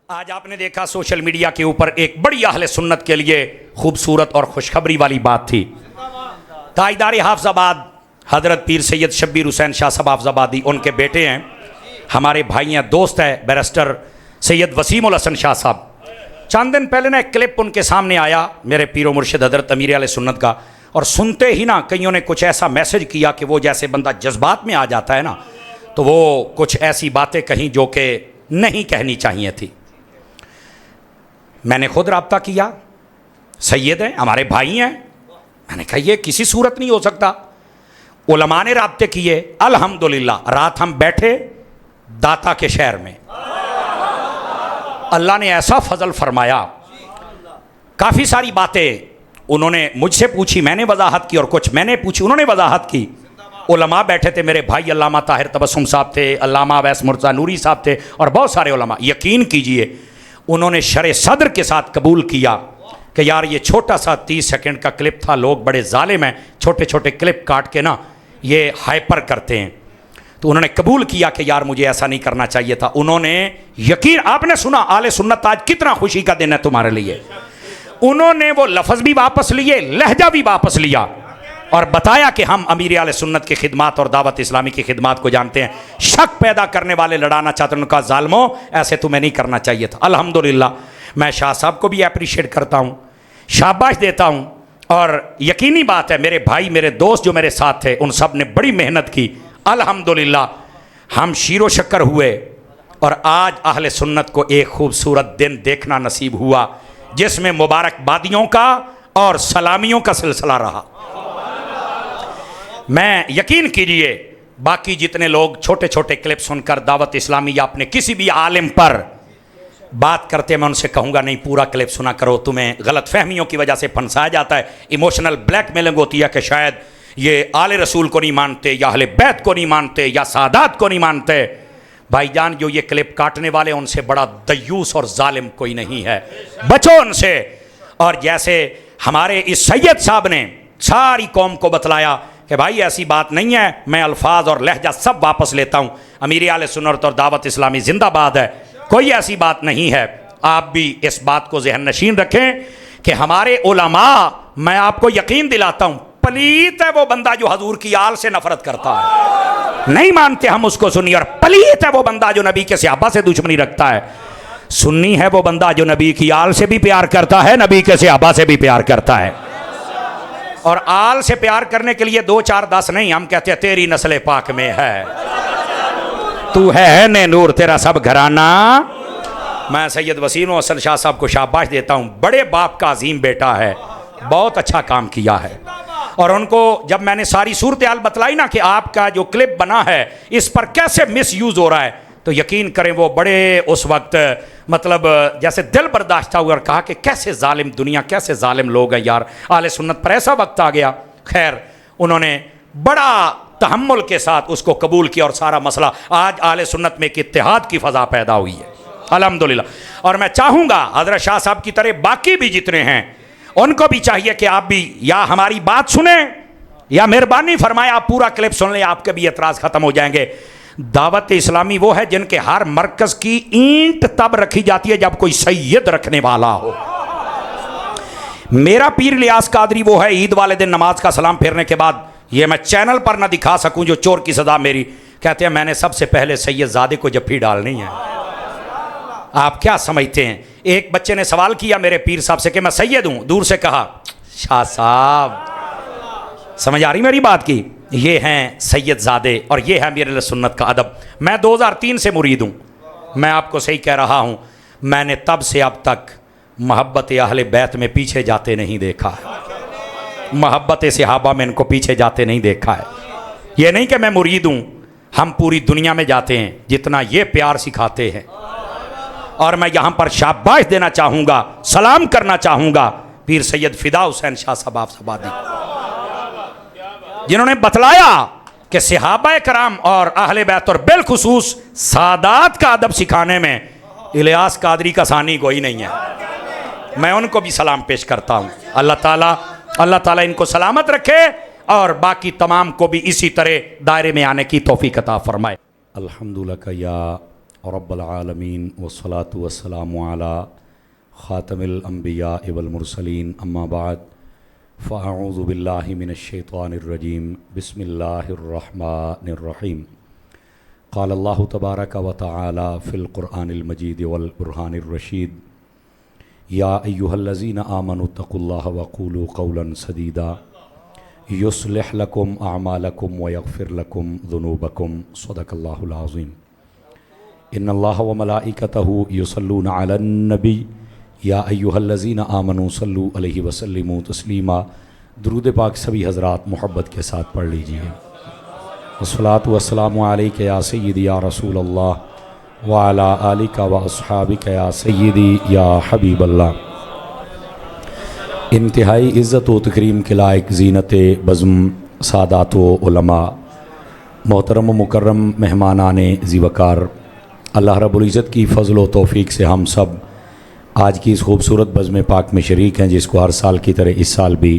آج آپ نے دیکھا سوشل میڈیا کے اوپر ایک بڑی اہل سنت کے لیے خوبصورت اور خوشخبری والی بات تھی۔ تاجدار حافظ آباد حضرت پیر سید شبیر حسین شاہ صاحب حافظ آبادی، ان کے بیٹے ہیں، ہمارے بھائی ہیں، دوست ہیں، بیرسٹر سید وسیم الحسن شاہ صاحب۔ چند دن پہلے نا ایک کلپ ان کے سامنے آیا میرے پیر و مرشد حضرت امیر اہل سنت کا، اور سنتے ہی نا کئیوں نے کچھ ایسا میسج کیا کہ وہ جیسے بندہ جذبات میں آ جاتا ہے نا، تو وہ کچھ ایسی باتیں کہیں جو کہ نہیں کہنی چاہیے تھی۔ میں نے خود رابطہ کیا، سید ہیں، ہمارے بھائی ہیں، میں نے کہا یہ کسی صورت نہیں ہو سکتا۔ علماء نے رابطے کیے، الحمدللہ رات ہم بیٹھے داتا کے شہر میں، اللہ نے ایسا فضل فرمایا، کافی ساری باتیں انہوں نے مجھ سے پوچھی، میں نے وضاحت کی، اور کچھ میں نے پوچھی، انہوں نے وضاحت کی۔ علماء بیٹھے تھے، میرے بھائی علامہ طاہر تبسم صاحب تھے، علامہ اویس مرزا نوری صاحب تھے، اور بہت سارے علماء۔ یقین کیجئے انہوں نے شرح صدر کے ساتھ قبول کیا کہ یار یہ چھوٹا سا 30 سیکنڈ کا کلپ تھا، لوگ بڑے ظالم ہیں، چھوٹے چھوٹے کلپ کاٹ کے نا یہ ہائپر کرتے ہیں۔ تو انہوں نے قبول کیا کہ یار مجھے ایسا نہیں کرنا چاہیے تھا۔ انہوں نے یقین، آپ نے سنا اہل سنت آج کتنا خوشی کا دن ہے تمہارے لیے، انہوں نے وہ لفظ بھی واپس لیے، لہجہ بھی واپس لیا، اور بتایا کہ ہم امیر اہل سنت کی خدمات اور دعوت اسلامی کی خدمات کو جانتے ہیں، شک پیدا کرنے والے لڑانا چاہتے ہیں، ان کا ظالموں ایسے تمہیں نہیں کرنا چاہیے تھا۔ الحمدللہ میں شاہ صاحب کو بھی اپریشیٹ کرتا ہوں، شاباش دیتا ہوں، اور یقینی بات ہے میرے بھائی، میرے دوست جو میرے ساتھ تھے، ان سب نے بڑی محنت کی۔ الحمدللہ ہم شیر و شکر ہوئے، اور آج اہل سنت کو ایک خوبصورت دن دیکھنا نصیب ہوا جس میں مبارکبادیوں کا اور سلامیوں کا سلسلہ رہا۔ میں یقین کیجئے باقی جتنے لوگ چھوٹے چھوٹے کلپ سن کر دعوت اسلامی یا اپنے کسی بھی عالم پر بات کرتے، میں ان سے کہوں گا نہیں پورا کلپ سنا کرو، تمہیں غلط فہمیوں کی وجہ سے پھنسایا جاتا ہے، ایموشنل بلیک میلنگ ہوتی ہے کہ شاید یہ آل رسول کو نہیں مانتے، یا اہل بیت کو نہیں مانتے، یا سادات کو نہیں مانتے۔ بھائی جان جو یہ کلپ کاٹنے والے ان سے بڑا دیوس اور ظالم کوئی نہیں ہے، بچو ان سے۔ اور جیسے ہمارے اس سید صاحب نے ساری قوم کو بتلایا کہ بھائی ایسی بات نہیں ہے، میں الفاظ اور لہجہ سب واپس لیتا ہوں، امیر اہل سنت اور دعوت اسلامی زندہ باد ہے، کوئی ایسی بات نہیں ہے۔ آپ بھی اس بات کو ذہن نشین رکھیں کہ ہمارے علماء، میں آپ کو یقین دلاتا ہوں، پلیت ہے وہ بندہ جو حضور کی آل سے نفرت کرتا ہے، نہیں مانتے ہم اس کو سنی، اور پلیت ہے وہ بندہ جو نبی کے صحابہ سے دشمنی رکھتا ہے، سنی ہے وہ بندہ جو نبی کی آل سے بھی پیار کرتا ہے، نبی کے صحابہ سے بھی پیار کرتا ہے۔ اور آل سے پیار کرنے کے لیے 2 4 10 نہیں، ہم کہتے ہیں تیری نسل پاک میں ہے، تو ہے نے نور، تیرا سب گھرانہ۔ میں سید وسیم الحسن شاہ صاحب کو شاباش دیتا ہوں، بڑے باپ کا عظیم بیٹا ہے، بہت اچھا کام کیا ہے۔ اور ان کو جب میں نے ساری صورتحال بتلائی نا کہ آپ کا جو کلپ بنا ہے اس پر کیسے مس یوز ہو رہا ہے، تو یقین کریں وہ بڑے اس وقت مطلب جیسے دل برداشت ہوا، اور کہا کہ کیسے ظالم دنیا، کیسے ظالم لوگ ہیں یار، اہل سنت پر ایسا وقت آ گیا۔ خیر انہوں نے بڑا تحمل کے ساتھ اس کو قبول کیا، اور سارا مسئلہ آج اہل سنت میں ایک اتحاد کی فضا پیدا ہوئی ہے الحمدللہ۔ اور میں چاہوں گا حضرت شاہ صاحب کی طرح باقی بھی جتنے ہیں ان کو بھی چاہیے کہ آپ بھی یا ہماری بات سنیں، یا مہربانی فرمائے آپ پورا کلپ سن لیں، آپ کے بھی اعتراض ختم ہو جائیں گے۔ دعوت اسلامی وہ ہے جن کے ہر مرکز کی اینٹ تب رکھی جاتی ہے جب کوئی سید رکھنے والا ہو۔ میرا پیر الیاس قادری وہ ہے، عید والے دن نماز کا سلام پھیرنے کے بعد، یہ میں چینل پر نہ دکھا سکوں جو چور کی سزا میری، کہتے ہیں میں نے سب سے پہلے سید زادے کو جفی ڈالنی ہے۔ آپ کیا سمجھتے ہیں؟ ایک بچے نے سوال کیا میرے پیر صاحب سے کہ میں سید ہوں، دور سے کہا شاہ صاحب، سمجھ آ رہی میری بات کی؟ یہ ہیں سید زادے، اور یہ ہے امیر اہل سنت کا ادب۔ میں 2003 سے مرید ہوں، میں آپ کو صحیح کہہ رہا ہوں، میں نے تب سے اب تک محبت اہل بیت میں پیچھے جاتے نہیں دیکھا ہے، محبت صحابہ میں ان کو پیچھے جاتے نہیں دیکھا ہے۔ یہ نہیں کہ میں مرید ہوں، ہم پوری دنیا میں جاتے ہیں جتنا یہ پیار سکھاتے ہیں۔ اور میں یہاں پر شاباش دینا چاہوں گا، سلام کرنا چاہوں گا پیر سید فدا حسین شاہ صاحب حافظ آبادی، جنہوں نے بتلایا کہ صحابہ کرام اور اہل بیت اور بالخصوص سادات کا ادب سکھانے میں الیاس قادری کا ثانی کوئی نہیں ہے۔ میں ان کو بھی سلام پیش کرتا ہوں۔ اللہ تعالیٰ ان کو سلامت رکھے، اور باقی تمام کو بھی اسی طرح دائرے میں آنے کی توفیق عطا فرمائے۔ الحمدللہ یا رب العالمین والصلاة والسلام علی خاتم الانبیاء والمرسلین اما بعد فاعوذ باللہ من الشیطان الرجیم بسم اللہ الرحمن الرحیم قال اللہ تبارک و تعالی فی القرآن المجید والبرہان الرشید یا ایہا الذین آمنوا اتقوا اللہ وقولوا قولا سدیدا یصلح لکم اعمالکم ویغفر لکم ذنوبکم صدق اللہ العظیم ان اللہ وملائکتہ یصلون علی النبی یا ایہا الذین آمنوا صلوا علیہ وسلموا تسلیما۔ درود پاک سبھی حضرات محبت کے ساتھ پڑھ لیجئے۔ والصلاة والسلام علیک یا سیدی یا رسول اللہ وعلی آلک و اصحابک یا سیدی یا حبیب اللہ۔ انتہائی عزت و تکریم کے لائق زینت بزم سادات و علماء، محترم و مکرم مہمانان ذی وقار، اللہ رب العزت کی فضل و توفیق سے ہم سب آج کی اس خوبصورت بزم پاک میں شریک ہیں، جس کو ہر سال کی طرح اس سال بھی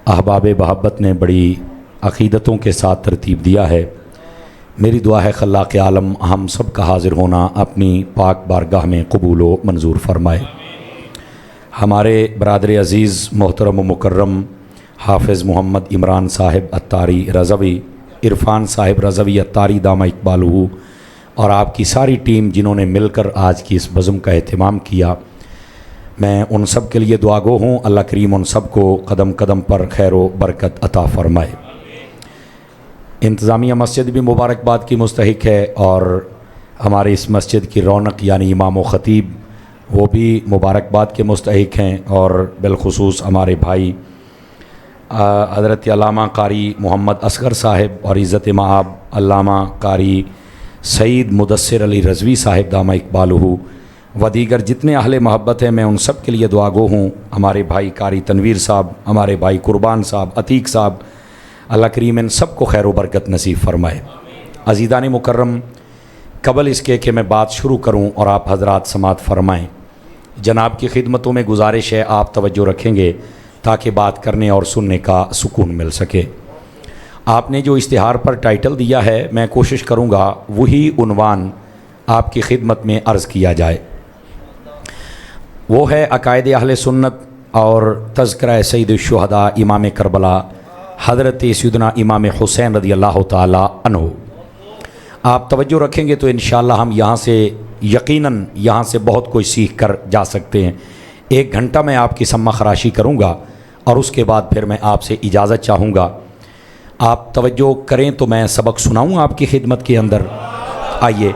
احباب محبت نے بڑی عقیدتوں کے ساتھ ترتیب دیا ہے۔ میری دعا ہے خلاق عالم ہم سب کا حاضر ہونا اپنی پاک بارگاہ میں قبول و منظور فرمائے۔ ہمارے برادر عزیز محترم و مکرم حافظ محمد عمران صاحب اتاری رضوی، عرفان صاحب رضوی اتاری دامہ اقبالہ، اور آپ کی ساری ٹیم جنہوں نے مل کر آج کی اس بزم کا اہتمام کیا، میں ان سب کے لیے دعا گو ہوں۔ اللہ کریم ان سب کو قدم قدم پر خیر و برکت عطا فرمائے۔ انتظامیہ مسجد بھی مبارکباد کی مستحق ہے، اور ہمارے اس مسجد کی رونق یعنی امام و خطیب وہ بھی مبارکباد کے مستحق ہیں، اور بالخصوص ہمارے بھائی حضرت علامہ قاری محمد اصغر صاحب اور عزت مآب علامہ قاری سعید مدثر علی رضوی صاحب دامہ اقبالہ و دیگر جتنے اہل محبت ہیں، میں ان سب کے لیے دعا گو ہوں۔ ہمارے بھائی قاری تنویر صاحب، ہمارے بھائی قربان صاحب، عتیق صاحب، اللہ کریم ان سب کو خیر و برکت نصیب فرمائے۔ عزیزان مکرم، قبل اس کے کہ میں بات شروع کروں اور آپ حضرات سماعت فرمائیں، جناب کی خدمتوں میں گزارش ہے آپ توجہ رکھیں گے تاکہ بات کرنے اور سننے کا سکون مل سکے۔ آپ نے جو اشتہار پر ٹائٹل دیا ہے، میں کوشش کروں گا وہی عنوان آپ کی خدمت میں عرض کیا جائے۔ وہ ہے عقائد اہل سنت اور تذکرہ سید الشہداء امام کربلا حضرت سیدنا امام حسین رضی اللہ تعالی عنہ۔ آپ توجہ رکھیں گے تو انشاءاللہ ہم یہاں سے یقیناً یہاں سے بہت کچھ سیکھ کر جا سکتے ہیں۔ 1 گھنٹہ میں آپ کی سمع خراشی کروں گا اور اس کے بعد پھر میں آپ سے اجازت چاہوں گا۔ آپ توجہ کریں تو میں سبق سناؤں آپ کی خدمت کے اندر۔ آئیے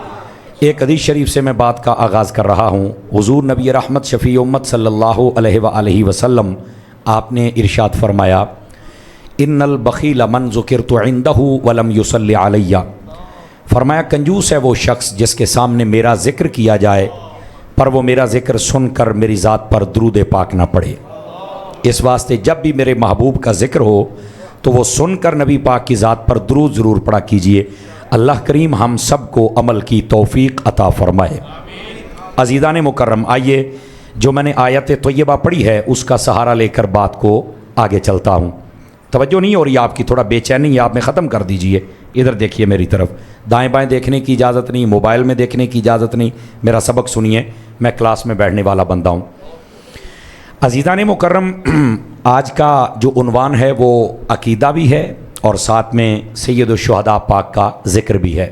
ایک حدیث شریف سے میں بات کا آغاز کر رہا ہوں۔ حضور نبی رحمت شفیع امت صلی اللہ علیہ وآلہ وسلم آپ نے ارشاد فرمایا، ان البخیل من ذکرت عندہ ولم یصلی علی۔ فرمایا کنجوس ہے وہ شخص جس کے سامنے میرا ذکر کیا جائے پر وہ میرا ذکر سن کر میری ذات پر درود پاک نہ پڑھے۔ اس واسطے جب بھی میرے محبوب کا ذکر ہو تو وہ سن کر نبی پاک کی ذات پر درود ضرور پڑھا کیجئے۔ اللہ کریم ہم سب کو عمل کی توفیق عطا فرمائے۔ عزیزان مکرم، آئیے جو میں نے آیت طیبہ پڑھی ہے اس کا سہارا لے کر بات کو آگے چلتا ہوں۔ توجہ نہیں ہو رہی آپ کی، تھوڑا بے چینی آپ میں ختم کر دیجئے۔ ادھر دیکھیے میری طرف، دائیں بائیں دیکھنے کی اجازت نہیں، موبائل میں دیکھنے کی اجازت نہیں، میرا سبق سنیے، میں کلاس میں بیٹھنے والا بندہ ہوں۔ عزیزان مکرم، آج کا جو عنوان ہے وہ عقیدہ بھی ہے اور ساتھ میں سید الشہداء پاک کا ذکر بھی ہے،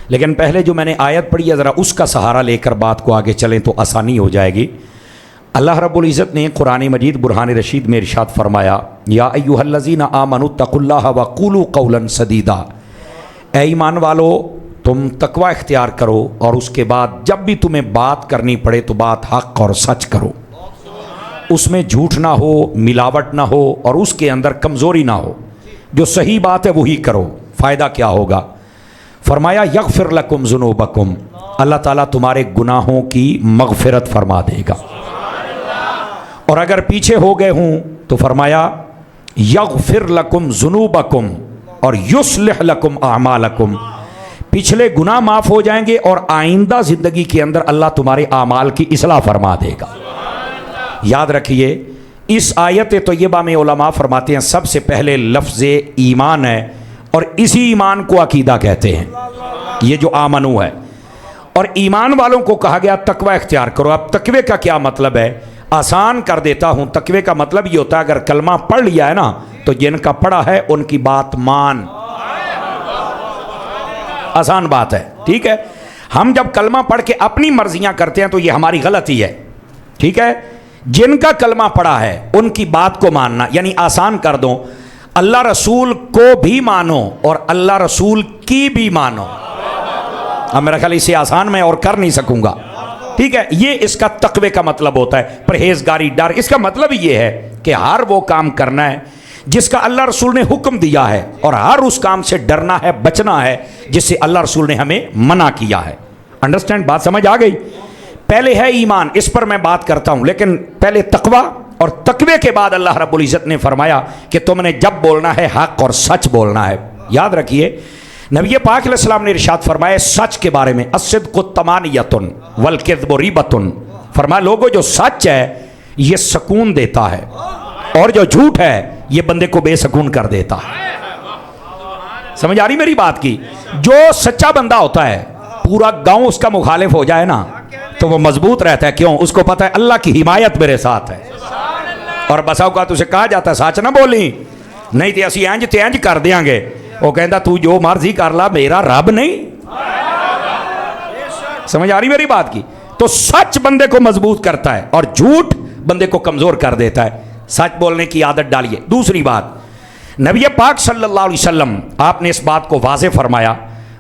لیکن پہلے جو میں نے آیت پڑھی ہے ذرا اس کا سہارا لے کر بات کو آگے چلیں تو آسانی ہو جائے گی۔ اللہ رب العزت نے قرآن مجید برہان رشید میں ارشاد فرمایا، یا ایھا الذین آمنوا اتقوا اللہ وقولوا قولا سدیدا۔ اے ایمان والو، تم تقوی اختیار کرو اور اس کے بعد جب بھی تمہیں بات کرنی پڑے تو بات حق اور سچ کرو، اس میں جھوٹ نہ ہو، ملاوٹ نہ ہو اور اس کے اندر کمزوری نہ ہو۔ جو صحیح بات ہے وہی کرو۔ فائدہ کیا ہوگا؟ فرمایا یغفر لکم ذنوبکم، اللہ تعالیٰ تمہارے گناہوں کی مغفرت فرما دے گا، اور اگر پیچھے ہو گئے ہوں تو فرمایا یغفر لکم ذنوبکم اور یصلح لکم اعمالکم، پچھلے گناہ معاف ہو جائیں گے اور آئندہ زندگی کے اندر اللہ تمہارے اعمال کی اصلاح فرما دے گا۔ یاد رکھیے اس آیت طیبہ میں علماء فرماتے ہیں سب سے پہلے لفظ ایمان ہے، اور اسی ایمان کو عقیدہ کہتے ہیں، یہ جو آمنو ہے، اور ایمان والوں کو کہا گیا تقوی اختیار کرو. اب تقوی کا کیا مطلب ہے؟ آسان کر دیتا ہوں. تقوی کا مطلب یہ ہوتا ہے اگر کلمہ پڑھ لیا ہے نا تو جن کا پڑھا ہے ان کی بات مان. آسان بات ہے, ٹھیک ہے. ہم جب کلمہ پڑھ کے اپنی مرضیاں کرتے ہیں تو یہ ہماری غلطی ہے, ٹھیک ہے. جن کا کلمہ پڑھا ہے ان کی بات کو ماننا, یعنی آسان کر دو, اللہ رسول کو بھی مانو اور اللہ رسول کی بھی مانو. اب میرا خیال اسے آسان میں اور کر نہیں سکوں گا, ٹھیک ہے. یہ اس کا تقوی کا مطلب ہوتا ہے, پرہیزگاری, ڈر. اس کا مطلب یہ ہے کہ ہر وہ کام کرنا ہے جس کا اللہ رسول نے حکم دیا ہے, اور ہر اس کام سے ڈرنا ہے, بچنا ہے جس سے اللہ رسول نے ہمیں منع کیا ہے. انڈرسٹینڈ, بات سمجھ آ گئی؟ پہلے ہے ایمان, اس پر میں بات کرتا ہوں, لیکن پہلے تقوی, اور تقوی کے بعد اللہ رب العزت نے فرمایا کہ تم نے جب بولنا ہے حق اور سچ بولنا ہے. یاد رکھیے نبی پاک علیہ السلام نے ارشاد فرمایا سچ کے بارے میں, الصدق طمانیۃ والکذب ریبۃ. فرمایا لوگوں جو سچ ہے یہ سکون دیتا ہے, اور جو جھوٹ ہے یہ بندے کو بے سکون کر دیتا ہے. سمجھ آ رہی میری بات کی؟ جو سچا بندہ ہوتا ہے پورا گاؤں اس کا مخالف ہو جائے نا تو وہ مضبوط رہتا ہے. کیوں؟ اس کو پتہ ہے اللہ کی حمایت میرے ساتھ ہے. اور بسا اوقات اسے کہا جاتا ہے سچ نہ بولی, نہیں تو اسی انج تے انج کر دیاں گے. وہ کہندا تو جو مرضی کر لا, میرا رب نہیں. سمجھ آ رہی میری بات کی؟ تو سچ بندے کو مضبوط کرتا ہے اور جھوٹ بندے کو کمزور کر دیتا ہے. سچ بولنے کی عادت ڈالیے. دوسری بات, نبی پاک صلی اللہ علیہ وسلم آپ نے اس بات کو واضح فرمایا.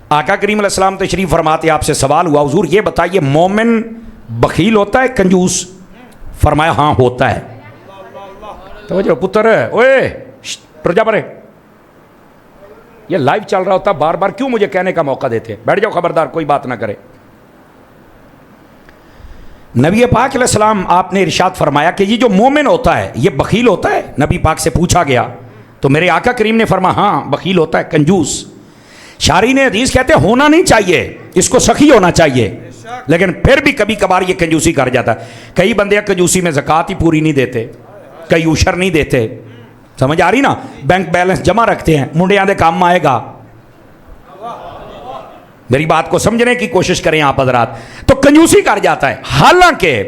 آقا کریم علیہ السلام تشریف فرماتے, آپ سے سوال ہوا حضور یہ بتائیے مومن بخیل ہوتا ہے کنجوس؟ فرمایا ہاں ہوتا ہے. توجہ پتر, اوئے ٹر جا پرے, یہ لائیو چل رہا ہوتا, بار بار کیوں مجھے کہنے کا موقع دیتے؟ بیٹھ جاؤ, خبردار کوئی بات نہ کرے. نبی پاک علیہ السلام آپ نے ارشاد فرمایا کہ یہ جو مومن ہوتا ہے یہ بخیل ہوتا ہے. نبی پاک سے پوچھا گیا تو میرے آقا کریم نے فرمایا ہاں بخیل ہوتا ہے, کنجوس. شارحین حدیث کہتے ہیں ہونا نہیں چاہیے, اس کو سخی ہونا چاہیے, لیکن پھر بھی کبھی کبھار یہ کنجوسی کر جاتا ہے. کئی بندے کنجوسی میں زکوٰۃ ہی پوری نہیں دیتے, کئی عشر نہیں دیتے. سمجھ آ رہی نا؟ بینک بیلنس جمع رکھتے ہیں, منڈیاں دے کام آئے گا. میری بات کو سمجھنے کی کوشش کریں آپ حضرات. تو کنجوسی کر جاتا ہے. حالانکہ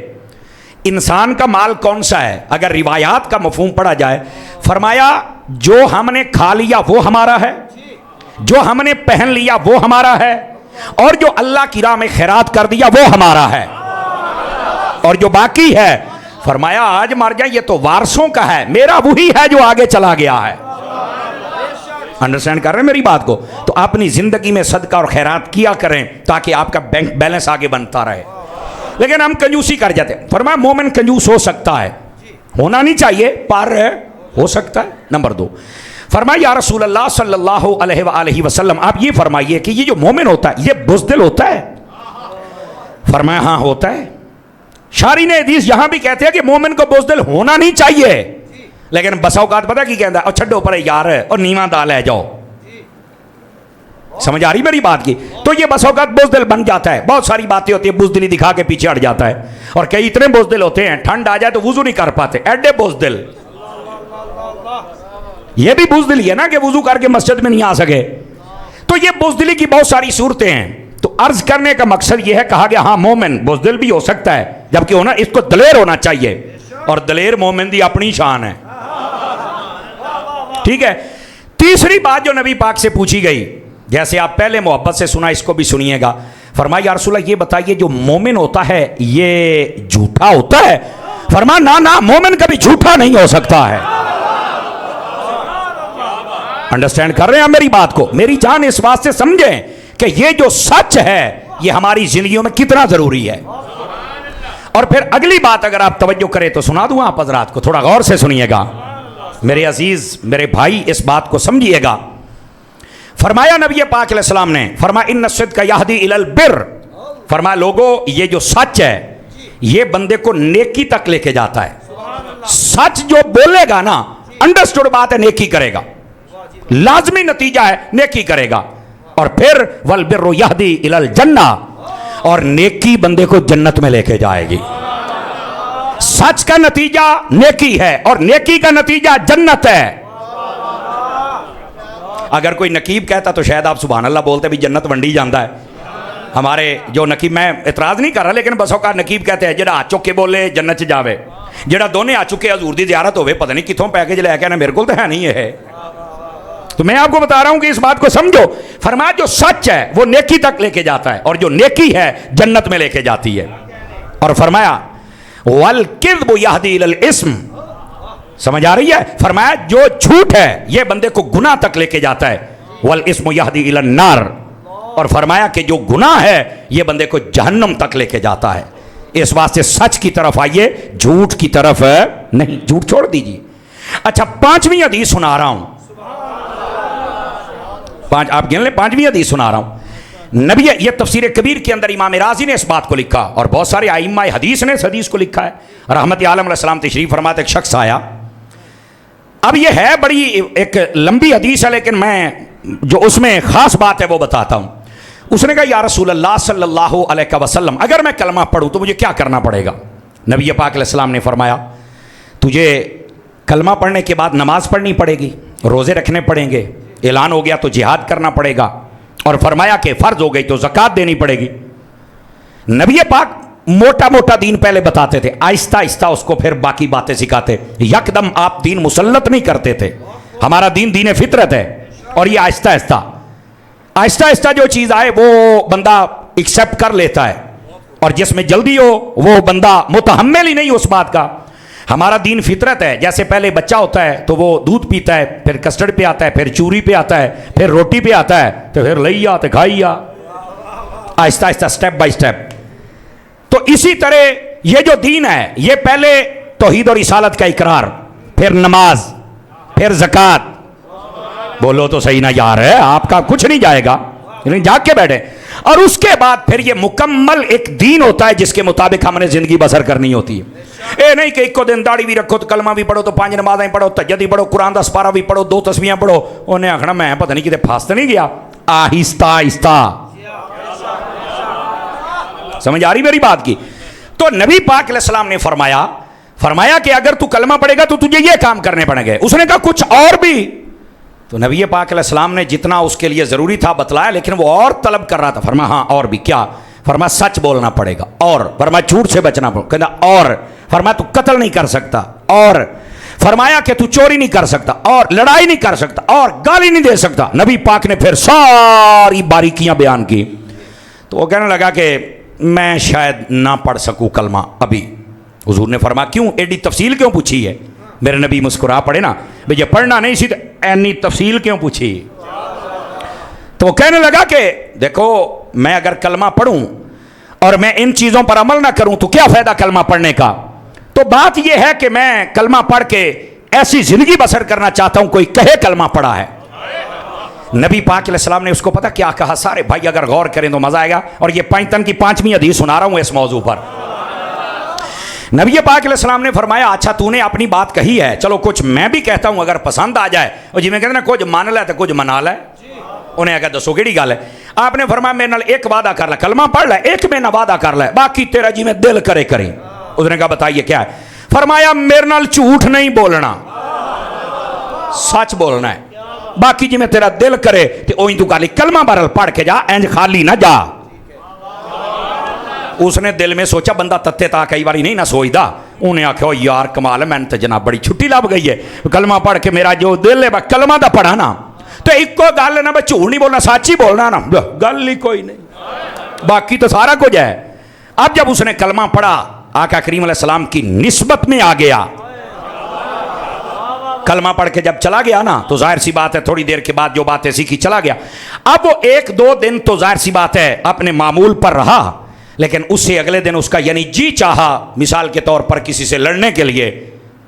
انسان کا مال کون سا ہے؟ اگر روایات کا مفہوم پڑھا جائے, فرمایا جو ہم نے کھا لیا وہ ہمارا ہے, جو ہم نے پہن لیا وہ ہمارا ہے, اور جو اللہ کی راہ میں خیرات کر دیا وہ ہمارا ہے, اور جو باقی ہے فرمایا آج مر جائے یہ تو وارثوں کا ہے, میرا وہی ہے جو آگے چلا گیا ہے. انڈرسٹینڈ کر رہے ہیں میری بات کو؟ تو اپنی زندگی میں صدقہ اور خیرات کیا کریں تاکہ آپ کا بینک بیلنس آگے بنتا رہے. لیکن ہم کنجوسی کر جاتے ہیں. فرمایا مومن کنجوس ہو سکتا ہے, ہونا نہیں چاہیے پر ہو سکتا ہے. نمبر 2, فرمایا یا رسول اللہ صلی اللہ علیہ وآلہ وسلم آپ یہ فرمائیے کہ یہ جو مومن ہوتا ہے یہ بزدل ہوتا ہے؟ فرمایا ہاں ہوتا ہے. شارحین حدیث یہاں بھی کہتے ہیں کہ مومن کو بزدل ہونا نہیں چاہیے, لیکن بس اوقات پتہ کی کہتا ہے اور چھڈو پرے یار اور نیواں دال ہے جاؤ. سمجھ آ رہی میری بات کی؟ تو یہ بس اوقات بزدل بن جاتا ہے. بہت ساری باتیں ہوتی ہیں بزدلی دکھا کے پیچھے ہٹ جاتا ہے, اور کئی اتنے بزدل ہوتے ہیں ٹھنڈ آ جائے تو وضو نہیں کر پاتے, ایڈے بزدل. یہ بھی بزدلی ہے نا کہ وضو کر کے مسجد میں نہیں آ سکے. تو یہ بزدلی کی بہت ساری صورتیں ہیں. تو عرض کرنے کا مقصد یہ ہے, کہا گیا ہاں مومن بزدل بھی ہو سکتا ہے, جبکہ ہونا اس کو دلیر ہونا چاہیے, اور دلیر مومن دی اپنی شان ہے. ٹھیک ہے. تیسری بات جو نبی پاک سے پوچھی گئی, جیسے آپ پہلے محبت سے سنا اس کو بھی سنیے گا. فرمایا یا رسول اللہ یہ بتائیے جو مومن ہوتا ہے یہ جھوٹا ہوتا ہے؟ فرمایا نہ مومن کبھی جھوٹا نہیں ہو سکتا ہے. انڈرسٹینڈ کر رہے ہیں میری بات کو؟ میری جان اس بات سے سمجھیں کہ یہ جو سچ ہے یہ ہماری زندگیوں میں کتنا ضروری ہے. اور پھر اگلی بات اگر آپ توجہ کریں تو سنا دوں آپ حضرات کو, تھوڑا غور سے سنیے گا میرے عزیز, میرے بھائی, اس بات کو سمجھیے گا. فرمایا نبی پاک علیہ السلام نے, فرمایا ان الصدق یہدی الی البر. فرمایا لوگوں یہ جو سچ ہے یہ بندے کو نیکی تک لے کے جاتا ہے. سچ جو بولے گا نا, انڈرسٹوڈ بات ہے, نیکی کرے گا, لازمی نتیجہ ہے نیکی کرے گا. اور پھر والبر یہدی الی الجنہ, اور نیکی بندے کو جنت میں لے کے جائے گی. سچ کا نتیجہ نیکی ہے, اور نیکی کا نتیجہ جنت ہے. اگر کوئی نقیب کہتا تو شاید آپ سبحان اللہ بولتے بھی جنت ونڈی جاندہ ہے. ہمارے جو نقیب, میں اعتراض نہیں کر رہا لیکن بسوں کا نقیب کہتے ہیں جڑا چک کے بولے جنت جاوے, جڑا دونے آ چکے حضور دی زیارت ہوئے پتہ نہیں کتوں پیکج لے کے آنا, میرے کو تو ہے نہیں ہے. تو میں آپ کو بتا رہا ہوں کہ اس بات کو سمجھو. فرمایا جو سچ ہے وہ نیکی تک لے کے جاتا ہے, اور جو نیکی ہے جنت میں لے کے جاتی ہے. اور فرمایا وَالْكِذْبُ يَهْدِي إِلَى الْإِثْمِ, سمجھ آ رہی ہے؟ فرمایا جو جھوٹ ہے یہ بندے کو گناہ تک لے کے جاتا ہے. وَالْإِثْمُ يَهْدِي إِلَى النَّارِ, اور فرمایا کہ جو گناہ ہے یہ بندے کو جہنم تک لے کے جاتا ہے. اس واسطے سچ کی طرف آئیے, جھوٹ کی طرف نہیں. جھوٹ چھوڑ دیجیے. اچھا 5ویں حدیث سنا رہا ہوں, آپ گن لیں, 5ویں حدیث سنا رہا ہوں. نبی, یہ تفسیر کبیر کے اندر امام رازی نے اس بات کو لکھا, اور بہت سارے ائمہ حدیث نے اس حدیث کو لکھا ہے. رحمت عالم علیہ السلام تشریف فرماتے, ایک شخص آیا. اب یہ ہے بڑی ایک لمبی حدیث ہے, لیکن میں جو اس میں خاص بات ہے وہ بتاتا ہوں. اس نے کہا یا رسول اللہ صلی اللہ علیہ وسلم, اگر میں کلمہ پڑھوں تو مجھے کیا کرنا پڑے گا؟ نبی پاک علیہ السلام نے فرمایا تجھے کلمہ پڑھنے کے بعد نماز پڑھنی پڑے گی, روزے رکھنے پڑیں گے, اعلان ہو گیا تو جہاد کرنا پڑے گا, اور فرمایا کہ فرض ہو گئی تو زکوٰۃ دینی پڑے گی. نبی پاک موٹا موٹا دین پہلے بتاتے تھے, آہستہ آہستہ اس کو پھر باقی باتیں سکھاتے. یکدم آپ دین مسلط نہیں کرتے تھے. ہمارا دین دین فطرت ہے, اور یہ آہستہ آہستہ آہستہ آہستہ جو چیز آئے وہ بندہ ایکسیپٹ کر لیتا ہے, اور جس میں جلدی ہو وہ بندہ متحمل ہی نہیں اس بات کا. ہمارا دین فطرت ہے. جیسے پہلے بچہ ہوتا ہے تو وہ دودھ پیتا ہے, پھر کسٹرڈ پہ آتا ہے, پھر چوری پہ آتا ہے, پھر روٹی پہ آتا ہے, تو پھر لئیا تو کھائیا, آہستہ آہستہ سٹیپ بائی سٹیپ. تو اسی طرح یہ جو دین ہے یہ پہلے توحید اور رسالت کا اقرار, پھر نماز, پھر زکوٰۃ. بولو تو صحیح نہ یار ہے, آپ کا کچھ نہیں جائے گا, جاگ کے بیٹھے. اور اس کے بعد پھر یہ مکمل ایک دین ہوتا ہے جس کے مطابق ہم نے زندگی بسر کرنی ہوتی ہے. اے نہیں کہ ایک کو دن داڑھی بھی رکھو تو کلمہ بھی پڑھو تو 5 نمازیں پڑھو, تہجد بھی پڑھو, قرآن دا سپارہ بھی پڑھو, 2 تسبیحاں پڑھو. انہیں آخنا میں پتہ نہیں کتے پھاس تو نہیں گیا. آہستہ آہستہ, سمجھ آ رہی میری بات کی؟ تو نبی پاک علیہ السلام نے فرمایا کہ اگر تو کلمہ پڑھے گا تو تجھے یہ کام کرنے پڑیں گے. اس نے کہا کچھ اور بھی؟ تو نبی پاک علیہ السلام نے جتنا اس کے لیے ضروری تھا بتلایا, لیکن وہ اور طلب کر رہا تھا. فرمایا ہاں اور بھی کیا؟ فرمایا سچ بولنا پڑے گا, اور فرمایا جھوٹ سے بچنا پڑے گا, کہنا اور فرمایا تو قتل نہیں کر سکتا, اور فرمایا کہ تو چوری نہیں کر سکتا, اور لڑائی نہیں کر سکتا, اور گالی نہیں دے سکتا. نبی پاک نے پھر ساری باریکیاں بیان کی. تو وہ کہنے لگا کہ میں شاید نہ پڑھ سکوں کلمہ ابھی. حضور نے فرمایا کیوں, ایڈی تفصیل کیوں پوچھی ہے؟ میرے نبی مسکرا پڑے نا, بھئی یہ پڑھنا نہیں سی تو اینی تفصیل کیوں پوچھی؟ تو وہ کہنے لگا کہ دیکھو میں اگر کلمہ پڑھوں اور میں ان چیزوں پر عمل نہ کروں تو کیا فائدہ کلمہ پڑھنے کا؟ تو بات یہ ہے کہ میں کلمہ پڑھ کے ایسی زندگی بسر کرنا چاہتا ہوں کوئی کہے کلمہ پڑھا ہے. نبی پاک علیہ السلام نے اس کو پتہ کیا کہا؟ سارے بھائی اگر غور کریں تو مزہ آئے گا, اور یہ پنجتن کی 5ویں حدیث سنا رہا ہوں اس موضوع پر. نبی پاک علیہ السلام نے فرمایا اچھا تو نے اپنی بات کہی ہے, چلو کچھ میں بھی کہتا ہوں اگر پسند آ جائے. اور جی میں کہتے ہیں نا کچھ مان لے تو کچھ منا لے. انہیں اگر دسو کیڑی گل ہے؟ آپ نے فرمایا میرے نال ایک وعدہ کر لے, کلمہ پڑھ لے, ایک میں نہ وعدہ کر لے, باقی تیرا جی میں دل کرے کریں. اس نے کہا بتائیے کیا ہے؟ فرمایا میرے نال جھوٹ نہیں بولنا, سچ بولنا ہے, باقی جی میں تیرا دل کرے تو اوہی تو گالی کلمہ بہرحال پڑھ کے جا, اینج خالی نہ جا. اس نے دل میں سوچا بندہ تتے تا کئی باری نہیں نہ سوچتا. انہیں آخیا یار کمال ہے, میں نے تو جناب بڑی چھٹی لب گئی ہے, کلمہ پڑھ کے میرا جو دل ہے کلمہ دا پڑھا نا, تو ایک کو گل ہے نا بھائی جھوٹ نہیں بولنا, سچ ہی بولنا نا, گل ہی کوئی نہیں, باقی تو سارا کچھ ہے. اب جب اس نے کلمہ پڑھا آقا کریم علیہ السلام کی نسبت میں آ گیا, کلمہ پڑھ کے جب چلا گیا نا تو ظاہر سی بات ہے تھوڑی دیر کے بعد جو باتیں سیکھی چلا گیا. اب وہ 1-2 دن تو ظاہر سی بات ہے اپنے معمول پر رہا, لیکن اس سے اگلے دن اس کا یعنی جی چاہا, مثال کے طور پر کسی سے لڑنے کے لیے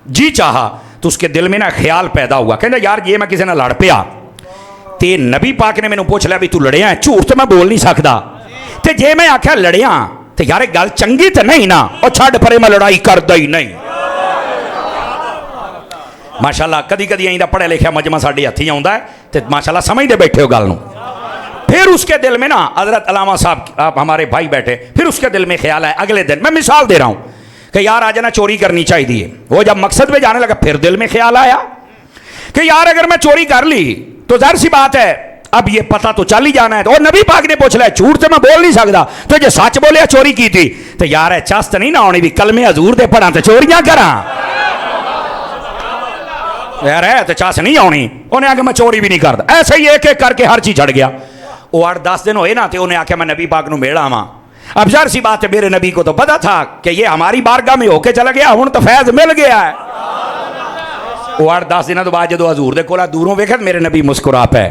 جی چاہا, تو اس کے دل میں نا خیال پیدا ہوا, کہنا یار یہ میں کسی نے لڑ پیا تے نبی پاک نے مینوں پوچھ لیا بھی تو لڑیا ہے, جھوٹ تو میں بول نہیں سکتا, تے جے میں آخیا لڑیا تے یار گل چنگی تے نہیں نا, اور چھڈ پرے میں لڑائی کردا ہی نہیں. ماشاءاللہ کدی کدی ایندا پڑھیا لکھیا مجمع ساڈے ہتھی آوندا ہے تے ماشاءاللہ سمجھدے بیٹھے ہو گل نوں. پھر اس کے دل میں نا حضرت علامہ صاحب آپ ہمارے بھائی بیٹھے, پھر اس کے دل میں خیال ہے اگلے دن, میں مثال دے رہا ہوں کہ یار آج نا چوری کرنی چاہیے. وہ جب مقصد پہ جانے لگا پھر دل میں خیال آیا کہ یار اگر میں چوری کر لی تو ظاہر سی بات ہے اب یہ پتہ تو چل ہی جانا ہے. اور نبی پاک نے پوچھ لیا جھوٹ سے میں بول نہیں سکتا, تو جو سچ بولیا چوری کی تھی تو یار چست نہیں نہ ہونی بھی کلمے حضور دے پڑھا تو چوریاں کراں, یار ہے تو چاس نہیں آنی. انہیں آ کے میں چوری بھی نہیں کرتا. ایسے ہی ایک ایک کر کے ہر چیز چڑھ گیا. وہ 8-10 دن ہوئے نا تو انہیں آ کے میں نبی پاک نو میڑا ہاں. اب ظاہر سی بات ہے میرے نبی کو تو پتا تھا کہ یہ ہماری بارگاہ میں ہو کے چلا گیا, ہوں تو فیض مل گیا ہے. وہ 8-10 دنوں تو بعد جدو حضور دے کولا دوروں ویکھے میرے نبی مسکرا پے